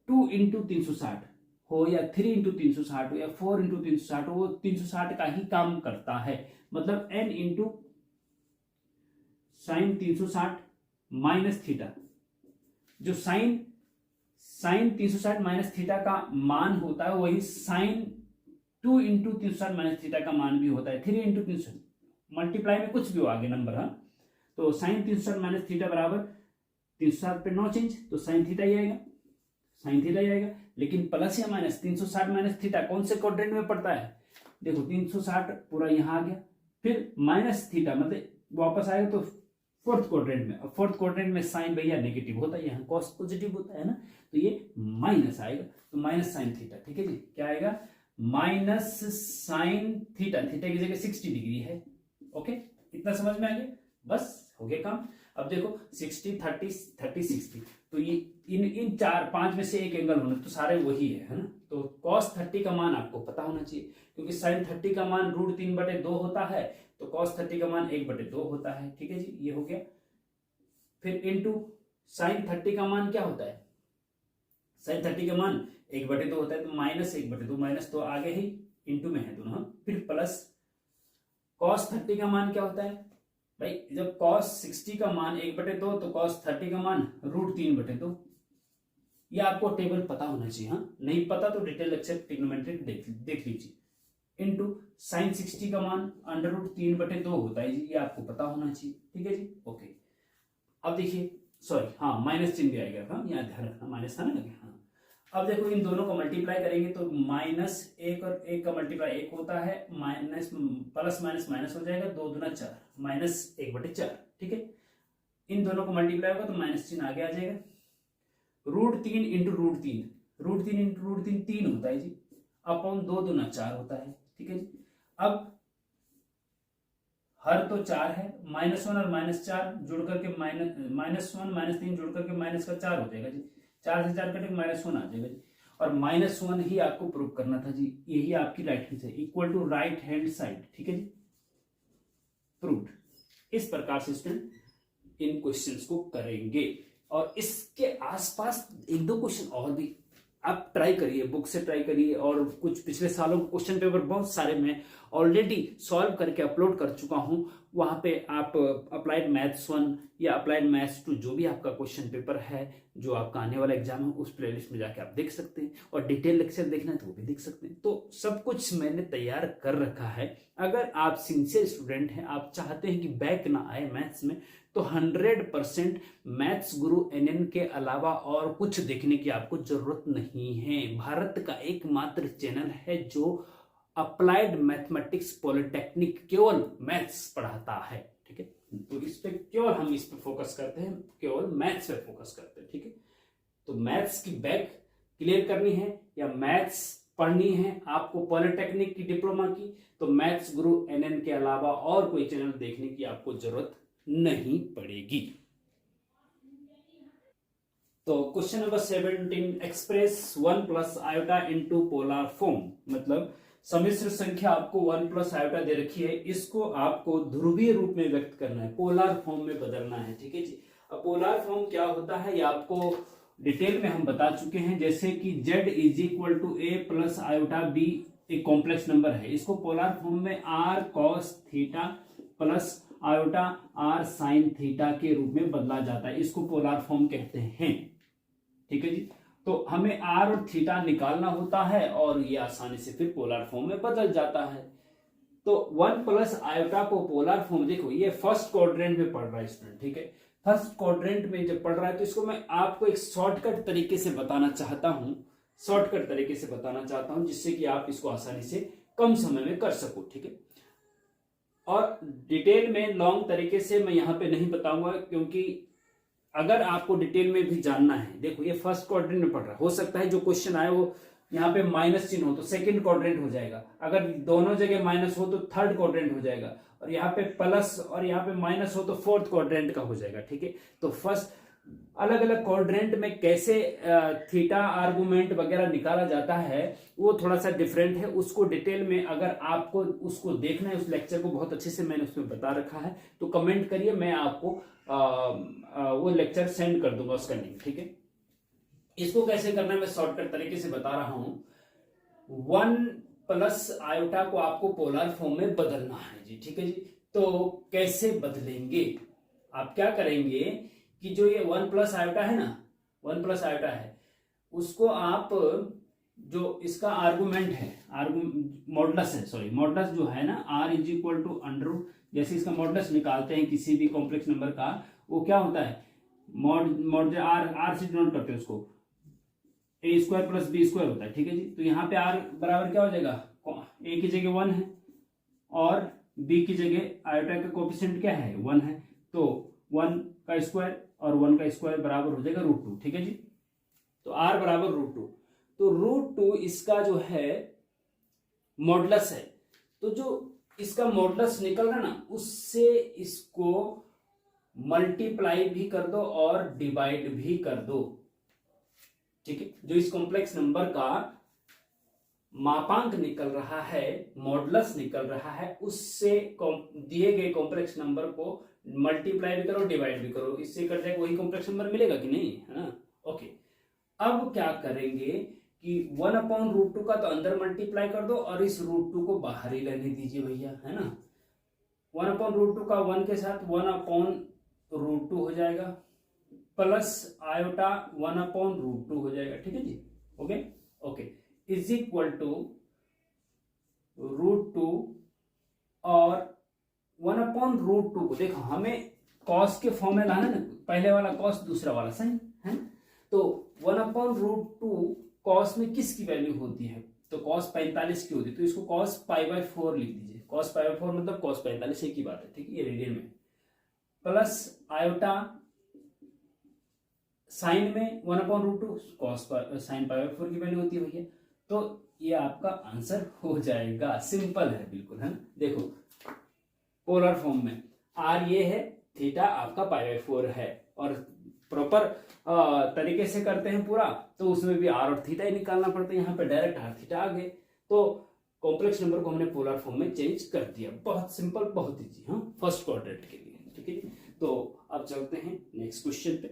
2 इंटू 360 हो या 3 इंटू 360 हो या 4 इंटू 360 हो, वो 360 का ही काम करता है, मतलब n into sine 360 minus theta, जो साइन 360 माइनस थीटा का मान होता है, वही साइन 2 इंटू 360 माइनस थीटा का मान भी होता है, 3 इंटू 360 मल्टीप्लाई में कुछ भी हो आगे नंबर, हाँ। तो साइन 360 माइनस थीटा बराबर 360 पे नो चेंज, तो साइन थीटा ही आएगा, लेकिन प्लस या माइनस 360 माइनस थीटा कौन से क्वाड्रेंट में पड़ता है, देखो 360 पूरा यहां आ गया, फिर माइनस थीटा मतलब वापस आएगा तो फोर्थ क्वाड्रेंट में, और फोर्थ क्वाड्रेंट में साइन भैया नेगेटिव होता है, यहाँ कॉस पॉजिटिव होता है ना, तो ये माइनस आएगा, तो माइनस साइन थीटा, ठीक है जी, क्या आएगा, माइनस साइन थीटा, थीटा की जगह 60 डिग्री है, ओके, इतना समझ में आ गया, बस हो गया काम। अब देखो 60 30 30 60, तो ये इन 4 5 में से एक एंगल होना, तो सारे वही है ना, तो cos 30 का मान आपको पता होना चाहिए, क्योंकि sin 30 का मान √3/2 होता है, तो cos 30 का मान 1/2 होता है, ठीक है जी, ये हो गया। फिर इनटू sin 30 का मान क्या होता है, sin 30 का मान 1/2 होता है, तो माइनस 1/2, माइनस तो आगे ही इंटू में है दोनों, फिर प्लस cos 30 का मान क्या होता है भाई, जब cos 60 का मान 1/2 तो cos 30 का मान √3/2, ये आपको टेबल पता होना चाहिए, हाँ, नहीं पता तो डिटेल लेक्चर ट्रिग्नोमेट्रिक देख लीजिए। इनटू sin 60 का मान √3/2 होता है जी, ये आपको पता होना चाहिए, ठीक है जी, ओके। अब देखिए, सॉरी, हाँ माइनस चिन्ह भी आएगा, हाँ यहाँ ध्यान रखना, माइनस था ना लगे, हाँ। अब देखो इन दोनों को मल्टीप्लाई करेंगे तो -1 और 1 का मल्टीप्लाई 1 होता है, माइनस प्लस माइनस माइनस हो जाएगा, 2 दूना 4, -1/4, ठीक है। इन दोनों को मल्टीप्लाई होगा तो माइनस चिन्ह आगे आ जाएगा, √3 इंटू √3, √3 इंटू √3 3 होता है जी, अपॉन 2 दूना 4 होता है, ठीक है जी। अब हर तो 4 है, -1 और -4 जुड़ करके -1 -3 जुड़ करके माइनस का 4 हो जाएगा जी, 4 से 4 कटेगा -1 आ जाएगा जी, और -1 ही आपको प्रूव करना था जी, यही आपकी right hand side equal to right hand side, ठीक है जी, प्रूव्ड। इस प्रकार से स्टूडेंट इन क्वेश्चंस को करेंगे, और इसके आसपास 1-2 क्वेश्चन और भी आप ट्राई करिए, बुक से ट्राई करिए, और कुछ पिछले सालों के क्वेश्चन पेपर बहुत सारे मैं ऑलरेडी सॉल्व करके अपलोड कर चुका हूं। वहां पे आप अप्लाइड मैथ्स 1 या अप्लाइड मैथ्स 2 जो भी आपका क्वेश्चन पेपर है जो आपका आने वाला एग्जाम है उस प्लेलिस्ट में जाके आप देख सकते हैं, और डिटेल लेक्चर देखना है तो वो भी देख सकते हैं। तो सब कुछ मैंने तैयार कर रखा है। अगर आप सिंसियर स्टूडेंट हैं, आप चाहते हैं कि बैक ना आए मैथ्स में, तो 100% मैथ्स गुरु NN के अलावा और कुछ देखने की आपको जरूरत नहीं है। भारत का एकमात्र चैनल है जो अप्लाइड मैथमेटिक्स पॉलिटेक्निक केवल मैथ्स पढ़ाता है, ठीक है। तो इस पे केवल हम इस पे फोकस करते हैं, केवल मैथ्स पे फोकस करते हैं, ठीक है। तो मैथ्स की बैक क्लियर करनी है या मैथ्स पढ़नी है आपको पॉलिटेक्निक की डिप्लोमा की, तो मैथ्स गुरु NN के अलावा और कोई चैनल देखने की आपको जरूरत नहीं पड़ेगी। तो question number 17, express 1 plus iota into polar form, मतलब सम्मिश्र संख्या आपको 1 प्लस आयोटा दे रखी है, इसको आपको ध्रुवीय रूप में व्यक्त करना है, पोलर फॉर्म में बदलना है, ठीक है जी। अब पोलर फॉर्म क्या होता है ये आपको डिटेल में हम बता चुके हैं, जैसे कि z is equal to a plus iota b एक कॉम्प्लेक्स नंबर है, इसको पोलर फॉर्म में r cos theta plus iota r sin theta के रूप में बदला जाता है, इसको पोलर फॉर्म कहते हैं, ठीक है जी। तो हमें r और थीटा निकालना होता है और ये आसानी से फिर पोलर फॉर्म में बदल जाता है। तो 1 प्लस आयोटा को पोलर फॉर्म, देखो ये फर्स्ट क्वाड्रेंट में पढ़ रहा है स्टूडेंट, ठीक है। फर्स्ट क्वाड्रेंट में जब पढ़ रहा है तो इसको मैं आपको एक शॉर्टकट तरीके से बताना चाहता हूं, शॉर्टकट तरीके से बताना चाहता हूं जिससे कि आप इसको आसानी से कम समय में कर सको, ठीक है। और डिटेल में लॉन्ग तरीके से मैं यहां पे नहीं बताऊंगा, क्योंकि अगर आपको डिटेल में भी जानना है, देखो ये फर्स्ट क्वाड्रेंट में पढ़ रहा है, हो सकता है जो क्वेश्चन आए वो यहाँ पे माइनस चिन्ह हो तो सेकंड क्वाड्रेंट हो जाएगा, अगर दोनों जगह माइनस हो तो थर्ड क्वाड्रेंट हो जाएगा, और यहाँ पे प्लस और यहाँ पे माइनस हो तो फोर्थ क्वाड्रेंट का हो जाएगा, ठीक है। तो फर्स्ट अलग अलग क्वाड्रेंट में कैसे थीटा आर्गुमेंट वगैरह निकाला जाता है वो थोड़ा सा डिफरेंट है, उसको डिटेल में अगर आपको उसको देखना है, उस लेक्चर को बहुत अच्छे से मैंने उसमें बता रखा है, तो कमेंट करिए, मैं आपको वो लेक्चर सेंड कर दूंगा उसका लिंक, ठीक है। इसको कैसे करना है मैं शॉर्टकट तरीके से बता रहा हूं। 1 प्लस आयोटा को आपको पोलर फॉर्म में बदलना है जी, ठीक है जी। तो कैसे बदलेंगे, आप क्या करेंगे कि जो ये 1 प्लस आयोटा है ना, 1 प्लस आयोटा है, उसको आप जो इसका आर्गुमेंट है, मॉडुलस है, सॉरी मॉडुलस जो है ना, r is equal to under, जैसे इसका मॉडुलस निकालते हैं किसी भी कॉम्प्लेक्स नंबर का, वो क्या होता है, मॉड आर से डिनोट करते हैं उसको, ए स्क्वायर प्लस बी स्क्वायर होता है, ठीक है जी। तो यहाँ पे r बराबर क्या हो जाएगा, a की जगह 1 है और b की जगह आयोटा का कोफिशिएंट क्या है 1 है, तो 1 का स्क्वायर और 1 का स्क्वायर बराबर हो जाएगा √2, ठीक है जी। तो r बराबर √2, तो √2 इसका जो है मॉडुलस है, तो जो इसका मॉडुलस निकल रहा ना उससे इसको मल्टीप्लाई भी कर दो और डिवाइड भी कर दो, ठीक है। जो इस कॉम्प्लेक्स नंबर का मापांक निकल रहा है, मॉडुलस निकल रहा है, उससे दिए गए कॉम्प्लेक्स नंबर को मल्टीप्लाई भी करो डिवाइड भी करो, इससे कर जाएगा वही कॉम्प्लेक्स नंबर मिलेगा कि नहीं, है ना। ओके, अब क्या करेंगे कि 1/√2 का तो अंदर मल्टीप्लाई कर दो और इस √2 को बाहर ही रहने दीजिए भैया, है ना। 1/√2 का 1 के साथ 1/√2 हो जाएगा, प्लस आयोटा 1/√2 हो जाएगा, ठीक है जी। Okay okay, is equal to √2 और 1/√2 को देखो हमें कॉस के फॉर्म में लाना ना, पहले वाला कॉस दूसरा वाला साइन, है ना। तो 1/√2 कॉस में किसकी वैल्यू होती है, तो कॉस 45 की होती है, तो इसको cos π/4 लिख दीजिए, cos π/4 मतलब cos 45 एक ही बात है, ठीक है, ये रेडियन में, प्लस आयोटा साइन में 1/√2 cos sin π/4 की वैल्यू होती है भैया, तो ये आपका आंसर हो जाएगा, सिंपल है बिल्कुल, है ना। देखो पोलर फॉर्म में r ये है, थीटा आपका π/4 है, और प्रॉपर तरीके से करते हैं पूरा तो उसमें भी r और थीटा ही निकालना पड़ता है, यहाँ पे डायरेक्ट r थीटा आ गए, तो कॉम्प्लेक्स नंबर को हमने पोलर फॉर्म में चेंज कर दिया, बहुत सिंपल, बहुत इजी, हाँ, फर्स्ट क्वाड्रेंट के लिए, ठीक है। तो अब चलते हैं नेक्स्ट क्वेश्चन पे।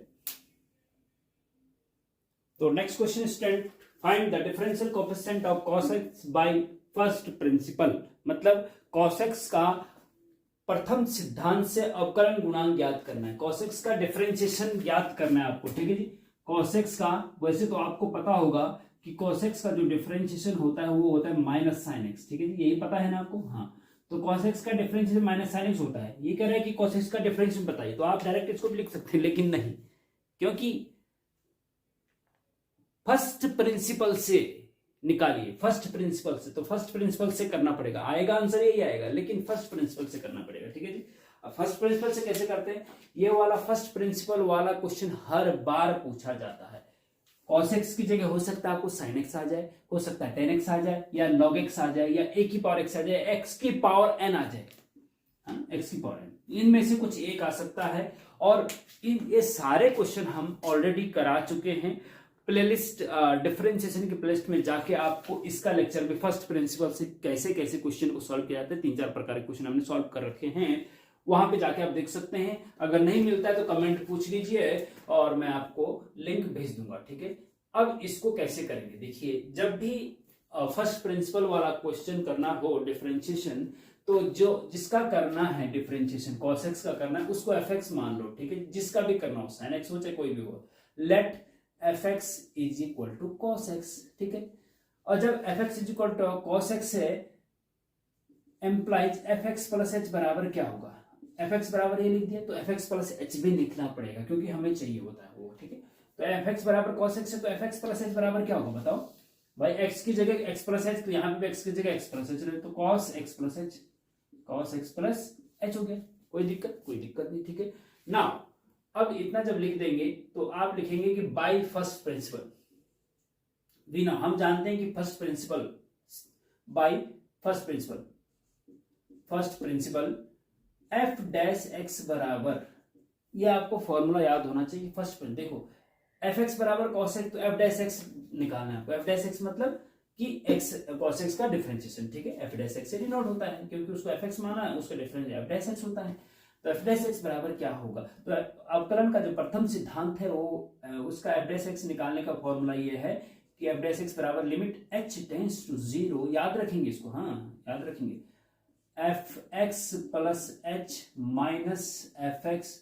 तो next question student find the differential coefficient of cos x bye first principal, मतलब cos x का प्रथम सिद्धांत से अवकलन गुणांक ज्ञात करना है, cos x का डिफरेंशिएशन ज्ञात करना है आपको, ठीक है जी। cos x का वैसे तो आपको पता होगा कि cos x का जो डिफरेंशिएशन होता है वो होता है माइनस साइन x, ठीक है जी, यही पता है ना आपको। हाँ, तो cos x का डिफरेंशिएशन माइनस साइन x होता है। ये कह रहा है कि cos x का डिफरेंशिएशन बताइए, तो आप डायरेक्ट इसको भी लिख सकते हैं, लेकिन नहीं, क्योंकि फर्स्ट प्रिंसिपल से निकालिए, फर्स्ट प्रिंसिपल से, तो फर्स्ट प्रिंसिपल से करना पड़ेगा, आएगा आंसर यही आएगा, लेकिन फर्स्ट प्रिंसिपल से करना पड़ेगा, ठीक है जी। अब फर्स्ट प्रिंसिपल से कैसे करते हैं, ये वाला फर्स्ट प्रिंसिपल वाला क्वेश्चन हर बार पूछा जाता है। cos x की जगह हो सकता है आपको sin x आ जाए, हो सकता है tan x आ जाए, या log x आ जाए, या a की पावर x आ जाए, x की पावर n आ जाए, x की पावर n, इनमें से कुछ एक आ सकता है। और ये सारे क्वेश्चन हम ऑलरेडी करा चुके हैं प्लेलिस्ट, डिफरेंशिएशन की प्लेलिस्ट में जाके आपको इसका लेक्चर भी फर्स्ट प्रिंसिपल से कैसे कैसे क्वेश्चन को सॉल्व किया जाता है, 3-4 प्रकार के क्वेश्चन हमने सॉल्व कर रखे हैं, वहां पे जाके आप देख सकते हैं। अगर नहीं मिलता है तो कमेंट पूछ लीजिए और मैं आपको लिंक भेज दूंगा, ठीक है। अब इसको कैसे करेंगे, देखिए, जब भी फर्स्ट प्रिंसिपल वाला क्वेश्चन करना हो डिफरेंशिएशन, तो जो जिसका करना है डिफरेंशिएशन cos x का करना है, उसको fx मान लो, ठीक है। जिसका भी करना हो, sin x हो चाहे कोई भी हो, let fx is equal to cos x, ठीक है। और जब fx is equal to cos x है, एम्प्लाइज fx प्लस h बराबर क्या होगा, fx बराबर ये लिख दिया, तो fx प्लस h भी लिखना पड़ेगा क्योंकि हमें चाहिए होता है वो, ठीक है। तो fx बराबर cos x है, तो fx प्लस h बराबर क्या होगा बताओ भाई, x की जगह x प्लस h, तो यहाँ पे x की जगह x प्लस h रहे, तो cos x plus h, cos x plus h हो गया, कोई दिक्कत नहीं, ठीक है ना। अब इतना जब लिख देंगे तो आप लिखेंगे कि by first principle, we know, हम जानते हैं कि first principle, by first principle f dash x बराबर, ये आपको फॉर्मूला याद होना चाहिए फर्स्ट प्रिंसिपल। देखो fx बराबर cos x, तो f डैश x निकालना है आपको, f डैश x मतलब कि x cos x का डिफरेंशिएशन, ठीक है, f डैश x से डिनोट होता है क्योंकि उसको fx माना है, उसका डिफरेंस f डैश x होता है। तो f डैश x बराबर क्या होगा, तो अवकलन का जो प्रथम सिद्धांत है वो उसका f डैश x निकालने का फॉर्मूला ये है कि f डैश x बराबर लिमिट h टेंड्स टू 0, याद रखेंगे इसको, हाँ याद रखेंगे, fx plus h minus fx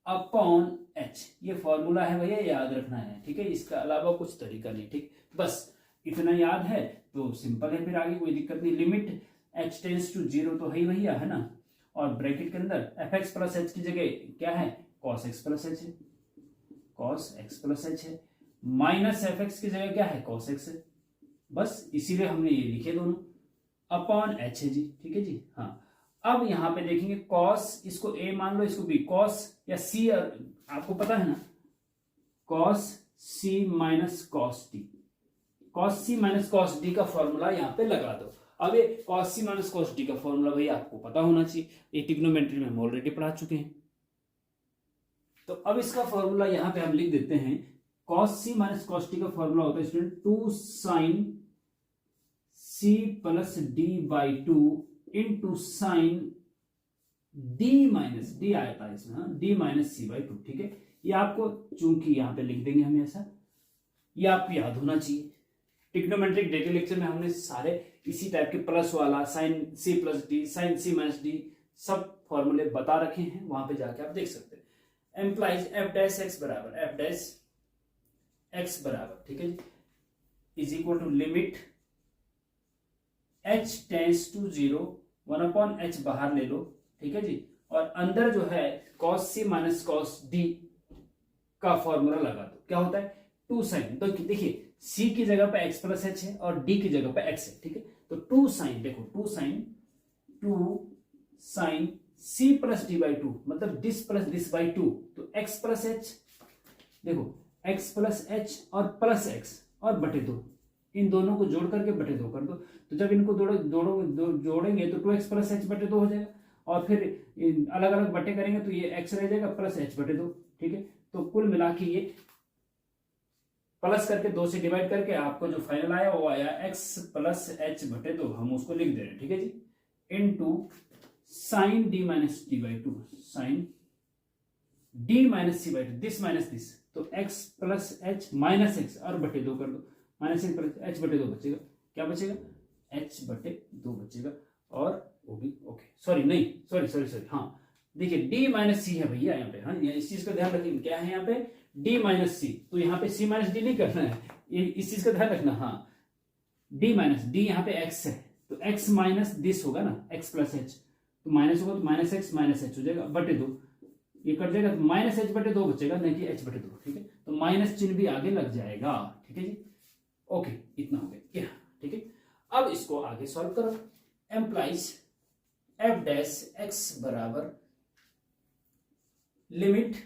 upon h, ये फॉर्मूला है भैया, याद रखना है, ठीक है, इसका अलावा कुछ तरीका नहीं, ठीक, बस इतना याद है तो सिंपल है, फिर आगे कोई दिक्कत नहीं। लिमिट h टेंड्स टू 0 तो है ही भैया, है ना, और ब्रैकेट के अंदर fx प्लस h की जगह क्या है, cos x प्लस h है, cos x प्लस h है, माइनस fx की जगह क्या है, cos x है, बस इसीलिए हमने ये लिखे दोनों, अपॉन h है जी, ठीक है जी। हाँ, अब यहां पे देखेंगे cos, इसको a मान लो, इसको b, cos या c, आपको पता है ना, cos c minus cos d, cos c minus cos d का फॉर्मूला यहां पे लगा दो। अब ये cos c minus cos d का फॉर्मूला भाई आपको पता होना चाहिए, ये ट्रिग्नोमेट्री में हम ऑलरेडी पढ़ा चुके हैं। तो अब इसका फॉर्मूला यहां पे हम लिख देते हैं, cos c minus cos d का फॉर्मूला होता है student 2 sin c plus d by 2 into sine d minus d आया था इसमें, d माइनस c बाई 2, ठीक है। ये आपको चूंकि यहां पे लिख देंगे हम ऐसा, ये आपको याद होना चाहिए। ट्रिग्नोमेट्रिक डेटा लेक्चर में हमने सारे इसी टाइप के प्लस वाला, sine c plus d, sine c minus d, सब फॉर्मूले बता रखे हैं, वहां पे जाके आप देख सकते हैं। एम्प्लाइज f डैश x बराबर, f डैश x बराबर, ठीक है, is equal to limit h tends to 0, 1 upon h बाहर ले लो, ठीक है जी, और अंदर जो है cos c minus cos d का फॉर्मूला लगा दो, क्या होता है 2 साइन, तो देखिए c की जगह पे x प्लस h है और d की जगह पे x है, ठीक है, तो 2 साइन, देखो 2 sine c plus d by 2 मतलब दिस प्लस दिस बाई 2, तो x प्लस h, देखो x प्लस h और प्लस x और बटे 2, इन दोनों को जोड़ करके बटे 2 कर दो, तो जब इनको जोड़ेंगे तो 2x प्लस h बटे 2 हो जाएगा, और फिर अलग अलग बटे करेंगे तो ये x रह जाएगा प्लस h बटे 2, ठीक है। तो कुल मिला के ये प्लस करके 2 से डिवाइड करके आपको जो फाइनल आया वो आया x प्लस h बटे 2, हम उसको लिख दे रहे हैं, ठीक है जी, into sine d minus d by 2, sine d minus c by 2, this minus this, तो x plus h minus x और बटे 2 कर दो, माइनस एक प्लस एच बटे 2 बचेगा, क्या बचेगा, एच बटे 2 बचेगा, और वो भी ओके, सॉरी नहीं, सॉरी हाँ, देखिए डी माइनस सी है भैया यहाँ पे, हाँ इस चीज का ध्यान रखिए, क्या है यहाँ पे, डी माइनस सी, तो यहाँ पे सी माइनस डी नहीं करना है, इस चीज का ध्यान रखना, हाँ डी माइनस डी, यहाँ पे एक्स है तो एक्स माइनस दिस होगा ना, एक्स प्लस एच, तो माइनस होगा तो माइनस एक्स माइनस एच हो जाएगा बटे 2, ये कट जाएगा तो माइनस एच बटे 2 बचेगा, नहीं कि एच बटे 2, ठीक है, तो माइनस चिन्ह भी आगे लग जाएगा, ठीक है जी, ओके इतना हो गया, ठीक है। अब इसको आगे सॉल्व करो, एम्प्लाइज एफ डैश एक्स बराबर लिमिट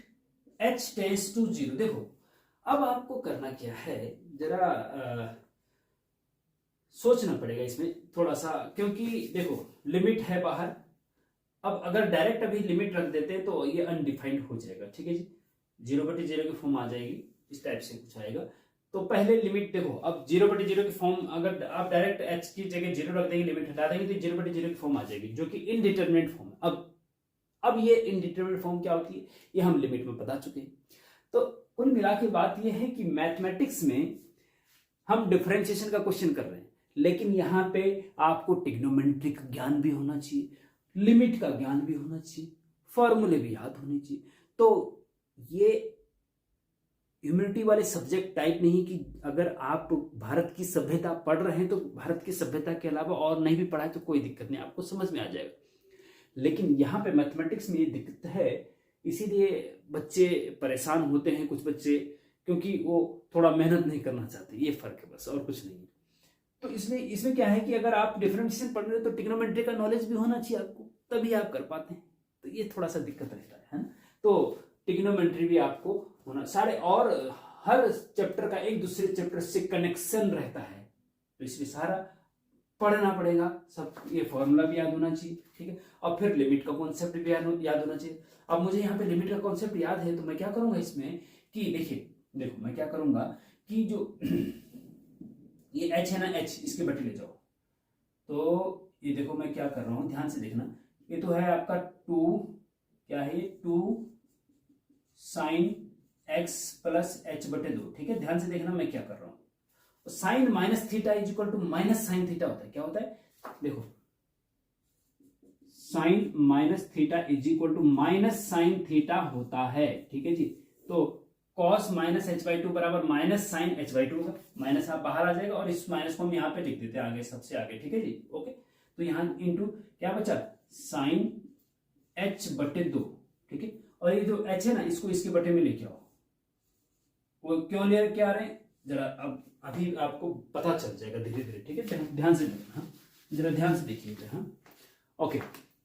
एच टेंड्स टू 0। देखो अब आपको करना क्या है, जरा सोचना पड़ेगा इसमें थोड़ा सा, क्योंकि देखो लिमिट है बाहर, अब अगर डायरेक्ट अभी लिमिट रख देते हैं तो ये अनडिफाइंड हो जाएगा, ठीक है जी, 0/0 की फॉर्म आ जाएगी, इस टाइप से कुछ आएगा, तो पहले लिमिट देखो, अब 0/0 की फॉर्म अगर आप डायरेक्ट एच की जगह 0 रख देंगे, लिमिट हटा देंगे तो 0/0 की फॉर्म आ जाएगी, जो कि इनडिटरमिनेट फॉर्म है। अब ये इनडिटरमिनेट फॉर्म क्या होती है, ये हम लिमिट में बता चुके हैं। तो कुल मिला के बात ये है कि मैथमेटिक्स में हम डिफरेंशिएशन का क्वेश्चन कर रहे हैं, लेकिन यहां पे आपको ट्रिग्नोमेट्री का ज्ञान भी होना चाहिए, लिमिट का ज्ञान भी होना चाहिए, फॉर्मूले भी याद होने चाहिए। तो ये ह्यूमैनिटी वाले सब्जेक्ट टाइप नहीं कि अगर आप भारत की सभ्यता पढ़ रहे हैं तो भारत की सभ्यता के अलावा और नहीं भी पढ़ा है तो कोई दिक्कत नहीं, आपको समझ में आ जाएगा। लेकिन यहाँ पे मैथमेटिक्स में ये दिक्कत है, इसीलिए बच्चे परेशान होते हैं, कुछ बच्चे, क्योंकि वो थोड़ा मेहनत नहीं करना चाहते, ये फर्क है बस, और कुछ नहीं है। तो इसमें क्या है कि अगर आप डिफरेंशिएशन पढ़ रहे हो तो ट्रिग्नोमेट्री का नॉलेज भी होना चाहिए आपको, तभी आप कर पाते हैं, तो ये थोड़ा सा दिक्कत रहता है ना। तो ट्रिग्नोमेट्री भी आपको होना सारे, और हर चैप्टर का एक दूसरे चैप्टर से कनेक्शन रहता है, तो इसलिए सारा पढ़ना पड़ेगा सब, ये फॉर्मूला भी याद होना चाहिए, ठीक है, और फिर लिमिट का कॉन्सेप्ट भी याद होना चाहिए। अब मुझे यहाँ पे लिमिट का कॉन्सेप्ट याद है तो मैं क्या करूंगा इसमें कि देखो मैं क्या करूंगा कि जो ये h है ना, h इसके बटे ले जाओ, तो ये देखो मैं क्या कर रहा हूं, ध्यान से देखना, ये तो है आपका 2, क्या है 2 साइन x प्लस h बटे 2, ठीक है, ध्यान से देखना मैं क्या कर रहा हूं, sine minus theta is equal to minus sine theta होता है, क्या होता है, देखो sine minus theta is equal to minus sine theta होता है, ठीक है जी। तो कॉस माइनस h/2 बराबर माइनस साइन h/2 होगा, माइनस आप बाहर आ जाएगा और इस माइनस को हम यहाँ पे लिख देते हैं आगे, सबसे आगे, ठीक है जी, ओके। तो यहाँ इंटू क्या बचा, साइन h बटे 2, ठीक है, और ये जो h है ना इसको इसके बटे में लेके आओ, वो क्यों ले आ रहे हैं जरा अब अभी आपको पता चल जाएगा धीरे धीरे, ठीक है, ध्यान से देखना, जरा ध्यान से देखिएगा, हाँ ओके।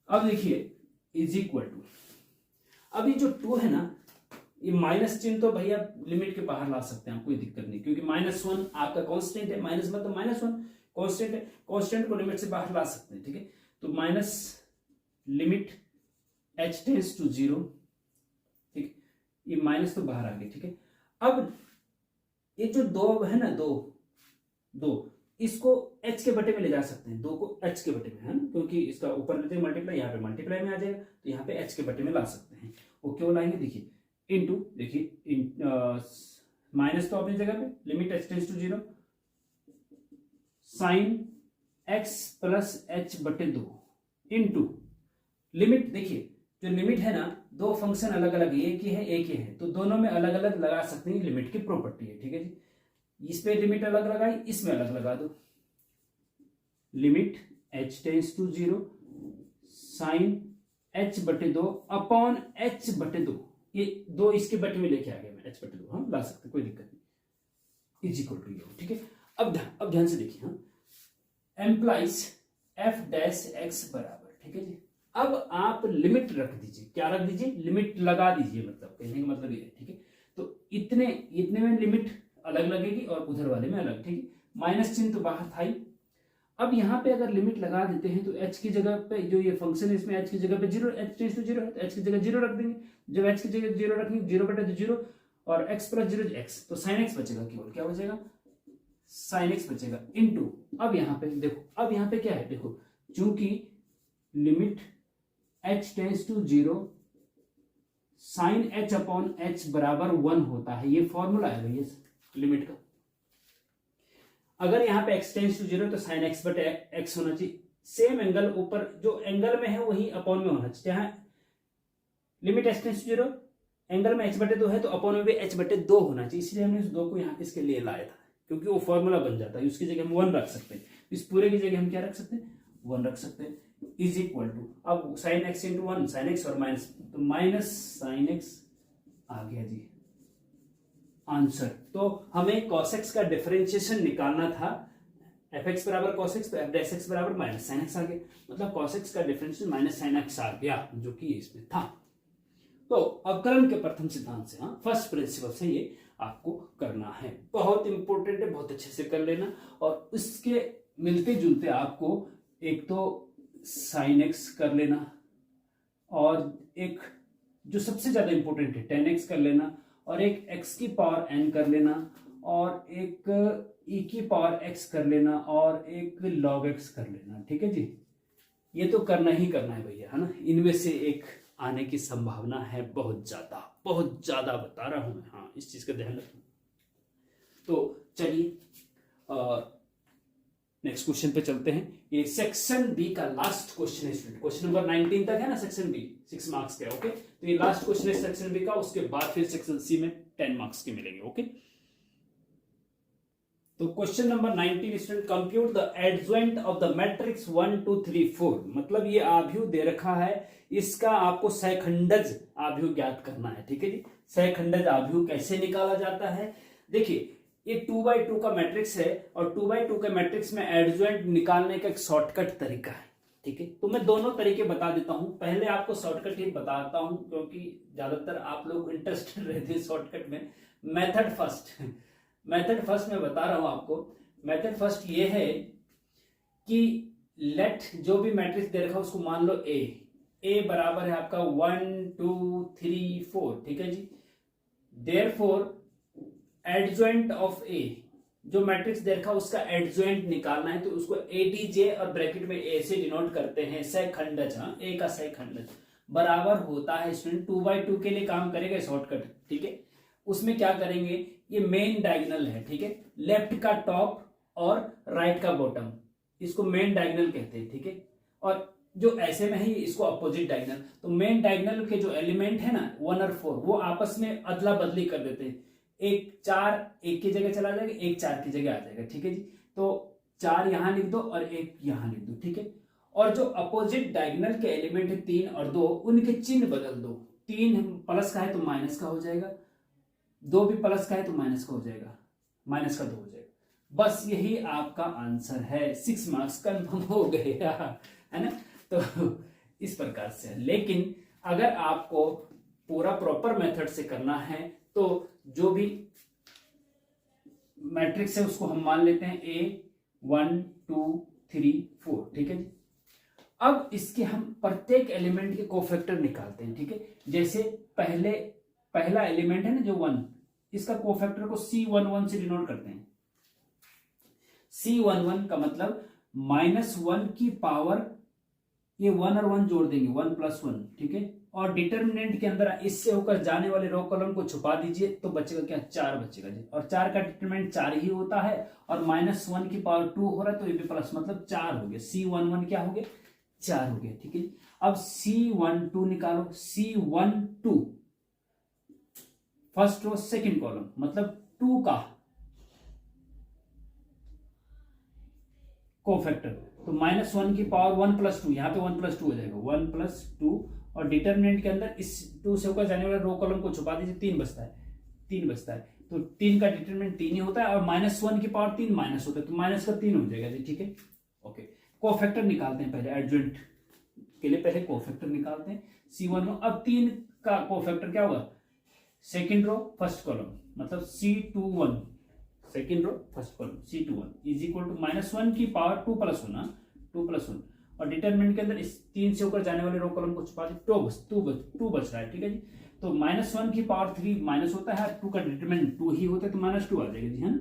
अब देखिए इज इक्वल टू, अभी जो 2 है ना, ये माइनस चिन्ह तो भैया लिमिट के बाहर ला सकते हैं, कोई दिक्कत नहीं, क्योंकि -1 आपका कांस्टेंट है, माइनस मतलब -1 कांस्टेंट है, कांस्टेंट को लिमिट से बाहर ला सकते हैं, ठीक है, तो minus limit h tends to 0, ठीक, ये माइनस तो बाहर आ गई, ठीक है। अब ये जो 2 है ना, दो इसको h के बटे में ले जा सकते हैं, 2 को h के बटे में, है ना, क्योंकि इसका ऊपर लेते हैं मल्टीप्लाई, यहाँ पे मल्टीप्लाई में आ जाएगा, तो यहाँ पे h के बटे में ला सकते हैं। वो क्यों लाएंगे, देखिए इंटू, देखिए माइनस तो अपनी जगह पे, limit h tends to 0 sine x plus h बटे 2 इंटू लिमिट, देखिए जो लिमिट है ना, दो फंक्शन अलग अलग है, एक ही है, तो दोनों में अलग अलग लगा सकते हैं, लिमिट की प्रॉपर्टी है, ठीक है जी। इस पे लिमिट अलग लगाई, इसमें अलग लगा दो, limit h tends to 0 sine h बटे 2 अपॉन h बटे 2, ये 2 इसके बटे में लेके आ गया मैं, h बटे 2 हम ला सकते, कोई दिक्कत नहीं, इज इक्वल टू ये, ठीक है। अब ध्यान से देखिए, हाँ एम्प्लाइज f डैश x बराबर, ठीक है जी। अब आप लिमिट रख दीजिए, क्या रख दीजिए, लिमिट लगा दीजिए, मतलब कहने का मतलब ये है, ठीक है। तो इतने में लिमिट अलग लगेगी और उधर वाले में अलग, ठीक है, माइनस चिन्ह तो बाहर था ही। अब यहाँ पे अगर लिमिट लगा देते हैं तो h की जगह पे जो ये फंक्शन है इसमें h की जगह पे 0, h टेंड्स टू 0 है तो h की जगह 0 रख देंगे, जब h की जगह 0 रखेंगे 0 बटे 0 और x प्लस 0 x, तो साइन x बचेगा, केवल क्या बचेगा, साइन x बचेगा इनटू, अब यहाँ पे देखो, अब यहाँ पे क्या है, देखो चूंकि limit h tends to 0 sine h upon h बराबर 1 होता है, ये फॉर्मूला है भैया लिमिट का। अगर यहाँ पे x टेंस टू 0 तो साइन x बटे x होना चाहिए। सेम एंगल ऊपर जो एंगल में है वही अपॉन में होना चाहिए। यहाँ limit x tends to 0, angle में h बटे 2 है तो अपॉन में भी h बटे 2 होना चाहिए, इसलिए हमने इस 2 को यहाँ इसके लिए लाया था, क्योंकि वो फॉर्मूला बन जाता है। उसकी जगह हम 1 रख सकते हैं, इस पूरे की जगह हम क्या रख सकते हैं, 1 रख सकते हैं। इज इक्वल टू, अब sine x into 1 sine x और माइनस, तो माइनस साइन एक्स आ गया जी आंसर। तो हमें cos x का डिफरेंशिएशन निकालना था, एफ एक्स बराबर cos x, तो एफ डैश एक्स बराबर माइनस साइन एक्स आ गया, मतलब cos x का डिफरेंशियल माइनस साइन एक्स आ गया, जो कि इसमें था। तो अवकलन के प्रथम सिद्धांत से, हाँ फर्स्ट प्रिंसिपल से ये आपको करना है, बहुत इंपॉर्टेंट है, बहुत अच्छे से कर लेना। और उसके मिलते जुलते आपको एक तो साइन एक्स कर लेना, और एक जो सबसे ज्यादा इंपॉर्टेंट है tan x कर लेना, और एक x की पावर n कर लेना, और एक e की पावर x कर लेना, और एक log x कर लेना। ठीक है जी, ये तो करना ही करना है भैया, है ना। इनमें से एक आने की संभावना है बहुत ज्यादा बता रहा हूं मैं, हाँ इस चीज का ध्यान रखना। तो चलिए नेक्स्ट क्वेश्चन पे चलते हैं। ये सेक्शन बी का लास्ट क्वेश्चन है स्टूडेंट, क्वेश्चन नंबर 19 तक है ना सेक्शन बी, 6 मार्क्स का। ओके, तो ये लास्ट क्वेश्चन है सेक्शन बी का, उसके बाद फिर सेक्शन सी में 10 मार्क्स के मिलेंगे। ओके, तो question number 19 student, compute the adjoint of the matrix 1 2 3 4। मतलब ये आव्यूह दे रखा है, इसका आपको सहखंडज आव्यूह ज्ञात करना है। ठीक है जी, सहखंडज आव्यूह कैसे निकाला जाता है, देखिए ये 2x2 का मैट्रिक्स है, और 2x2 के मैट्रिक्स में एडजॉइंट निकालने का एक शॉर्टकट तरीका है। ठीक है, तो मैं दोनों तरीके बता देता हूं। पहले आपको शॉर्टकट ही बताता हूं, क्योंकि ज्यादातर आप लोग इंटरेस्टेड रहते हैं शॉर्टकट में। मेथड फर्स्ट में बता रहा हूं आपको। मेथड फर्स्ट ये है कि लेट जो भी मैट्रिक्स दे रखा है उसको मान लो ए बराबर है आपका 1 2 3 4। ठीक है जी, देयरफॉर एडजॉइंट ऑफ ए, जो मैट्रिक्स दे रखा उसका एडजॉइंट निकालना है, तो उसको एडीजे और ब्रैकेट में ए से डिनोट करते हैं सहखंडज। हाँ, ए का सहखंडज बराबर होता है स्टूडेंट 2x2 के लिए काम करेगा शॉर्टकट। ठीक है, उसमें क्या करेंगे, ये मेन डायगोनल है। ठीक है, लेफ्ट का टॉप और राइट का बॉटम, इसको मेन डायगोनल कहते हैं। ठीक है, और जो ऐसे में है इसको अपोजिट डायगोनल। तो मेन डायगोनल के जो एलिमेंट है ना 1 और 4, वो आपस में अदला बदली कर देते हैं। एक 4 1 की जगह चला जाएगा, एक 4 की जगह आ जाएगा। ठीक है जी, तो 4 यहां लिख दो और 1 यहां लिख दो। ठीक है, और जो अपोजिट डायगोनल के एलिमेंट है 3 और 2, उनके चिन्ह बदल दो। 3 प्लस का है तो माइनस का हो जाएगा, 2 भी प्लस का है तो माइनस का हो जाएगा, माइनस का 2 हो जाएगा। बस यही आपका आंसर है, 6 मार्क्स कन्फर्म हो गया, है ना। तो इस प्रकार से, लेकिन अगर आपको पूरा प्रॉपर मेथड से करना है तो जो भी मैट्रिक्स है उसको हम मान लेते हैं ए 1 2 3 4। ठीक है जी, अब इसके हम प्रत्येक एलिमेंट के कोफैक्टर निकालते हैं। ठीक है, जैसे पहला एलिमेंट है ना जो 1, इसका कोफैक्टर को C11 से डिनोट करते हैं। C11 का मतलब -1 की पावर, ये 1 और 1 जोड़ देंगे 1 + 1। ठीक है, और डिटर्मिनेंट के अंदर इससे होकर जाने वाले रो कॉलम को छुपा दीजिए, तो बचेगा क्या, 4 बचेगा जी। और 4 का डिटर्मिनेंट 4 ही होता है, और -1 की पावर 2 हो रहा है, तो ये भी प्लस, मतलब 4 हो गया। C11 क्या हो गया, 4 हो गया। ठीक है, अब C12 निकालो। C12 first row second column, मतलब 2 का कोफैक्टर, तो -1 की पावर 1 + 2, यहां पे 1 + 2 हो जाएगा, 1 + 2, और डिटर्मिनेंट के अंदर इस 2 से होकर जाने वाले रो कॉलम को छुपा दीजिए, 3 बचता है। तो 3 का डिटर्मिनेंट 3 ही होता है, और -1 की पावर 3 माइनस होता है, तो माइनस का 3 हो जाएगा जी। ठीक है, ओके, कोफैक्टर निकालते हैं पहले, एडजॉइंट के लिए पहले कोफैक्टर निकालते हैं। C11, अब 3 का कोफैक्टर क्या होगा, सेकेंड रो फर्स्ट कॉलम, मतलब C21, second row first column C21 is equal to -1 की पावर 2 + 1, 2 + 1, और डिटरमिनेंट के अंदर इस 3 से होकर जाने वाले रो कॉलम को छुपा दे, 2 बच रहा है। ठीक है जी, तो -1 की पावर 3 माइनस होता है, 2 का डिटरमिनेंट 2 ही होता है, तो -2 आ जाएगा जी, है ना।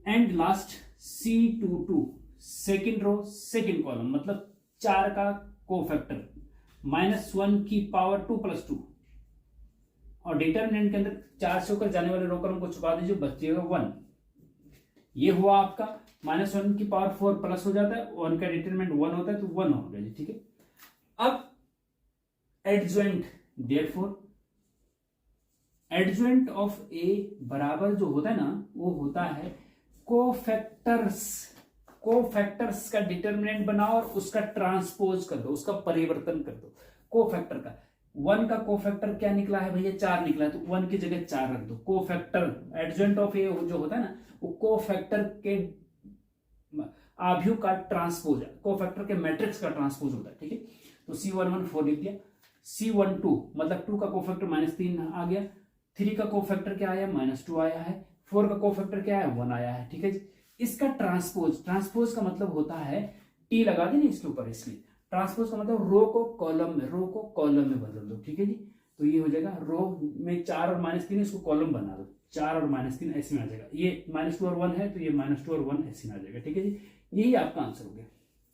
And last C22 second row second column, मतलब 4 का कोफैक्टर, -1 की पावर 2 + 2, और डिटरमिनेंट के अंदर 4 से होकर जाने वाले रो कॉलम को छुपा दीजिए, बचेगा 1। ये हुआ आपका -1 की पावर 4 प्लस हो जाता है, 1 का डिटरमिनेंट 1 होता है तो 1 हो गया जी, ठीक है। अब एडज्वाइंट, देयरफॉर एडज्वाइंट ऑफ ए बराबर जो होता है ना वो होता है कोफैक्टर्स। कोफैक्टर्स का डिटरमिनेंट बनाओ और उसका ट्रांसपोज कर दो, उसका परिवर्तन कर दो। कोफैक्टर का 1 का कोफैक्टर क्या निकला है भैया, 4 निकला है, तो 1 की जगह 4 रख दो। कोफैक्टर एडज्वाइंट ऑफ ए जो होता है ना वो कोफैक्टर के आव्यूह का ट्रांसपोज है, कोफैक्टर के मैट्रिक्स का ट्रांसपोज होता है, ठीक है। तो C11 4 लिख दिया। C12 मतलब 2 का कोफैक्टर -3 आ गया, 3 का कोफैक्टर क्या आया -2 आया है, 4 का कोफैक्टर क्या है 1 आया है, ठीक है जी। इसका ट्रांसपोज, ट्रांसपोज का मतलब होता है टी लगा दी ना इसके ऊपर, इसलिए ट्रांसपोज का मतलब रो को कॉलम में, रो को कॉलम में बदल दो, ठीक है जी। तो ये हो जाएगा रो में 4 और -3 इसको कॉलम बना दो, 4 और -3 ऐसे में आ जाएगा। ये -2 और 1 है तो ये -2 और 1 ऐसे में आ जाएगा, ठीक है जी। यही आपका आंसर हो गया,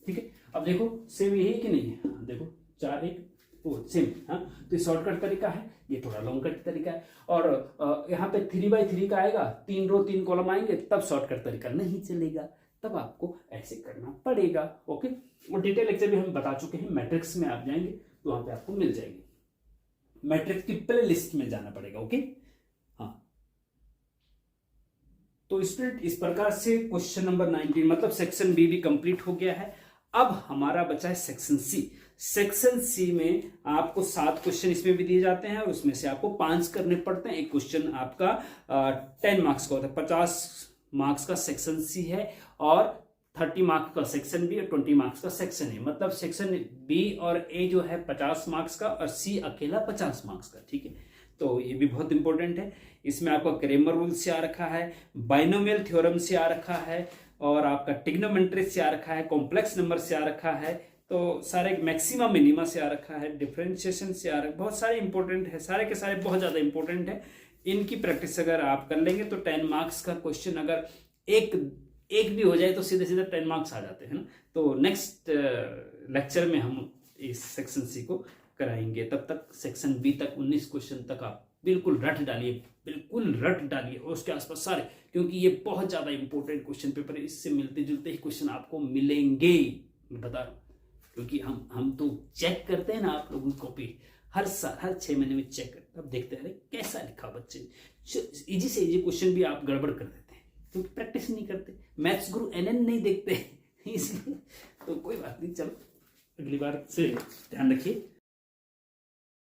ठीक है। अब देखो सेम यही कि नहीं है, देखो 4 1 सेम, हाँ। तो ये शॉर्टकट तरीका है, ये थोड़ा लॉन्ग कट तरीका है। और यहाँ पे 3/3 का आएगा, 3 रो 3 कॉलम आएंगे, तब शॉर्टकट तरीका नहीं चलेगा, तब आपको ऐसे करना पड़ेगा, ओके। और डिटेल लेक्चर भी हम बता चुके हैं, मैट्रिक्स में आप जाएंगे तो वहां पे आपको मिल जाएगी, मैट्रिक्स की प्ले लिस्ट में जाना पड़ेगा, ओके। हाँ, तो स्टूडेंट इस प्रकार से क्वेश्चन नंबर 19 मतलब सेक्शन बी भी कंप्लीट हो गया है। अब हमारा बचा है सेक्शन सी। सेक्शन सी में आपको 7 क्वेश्चन इसमें भी दिए जाते हैं और उसमें से आपको 5 करने पड़ते हैं। एक क्वेश्चन आपका 10 मार्क्स का होता है, 50 मार्क्स का सेक्शन सी है और 30 मार्क्स का सेक्शन बी और 20 मार्क्स का सेक्शन ए। मतलब सेक्शन बी और ए जो है 50 मार्क्स का और सी अकेला 50 मार्क्स का, ठीक है। तो ये भी बहुत इंपॉर्टेंट है। इसमें आपका क्रेमर रूल से आ रखा है, बाइनोमियल थ्योरम से आ रखा है और आपका ट्रिग्नोमेट्री से आ रखा है, कॉम्प्लेक्स नंबर से आ रखा है, तो सारे मैक्सिमा मिनिमा से आ रखा है, डिफरेंशिएशन से आ रखा है, बहुत सारे इंपॉर्टेंट है, सारे के सारे बहुत ज्यादा इंपॉर्टेंट है। इनकी प्रैक्टिस अगर आप कर लेंगे तो 10 मार्क्स का क्वेश्चन अगर एक भी हो जाए तो सीधे सीधे 10 मार्क्स आ जाते हैं ना। तो नेक्स्ट लेक्चर में हम इस सेक्शन सी को कराएंगे, तब तक सेक्शन बी तक 19 क्वेश्चन तक आप बिल्कुल रट डालिए, बिल्कुल रट डालिए और उसके आसपास सारे, क्योंकि ये बहुत ज्यादा इंपॉर्टेंट क्वेश्चन पेपर है। इससे मिलते जुलते ही क्वेश्चन आपको मिलेंगे, मैं बता रहा हूं, क्योंकि हम तो चेक करते हैं ना आप लोगों की कॉपी हर साल, हर 6 महीने में चेक करते हैं। अब देखते हैं कैसा लिखा बच्चे ने। इजी से इजी क्वेश्चन भी आप गड़बड़ कर देते हैं क्योंकि प्रैक्टिस नहीं करते, मैथ्स गुरु NN नहीं देखते इसलिए। तो कोई बात नहीं, चलो अगली बार से ध्यान रखिए।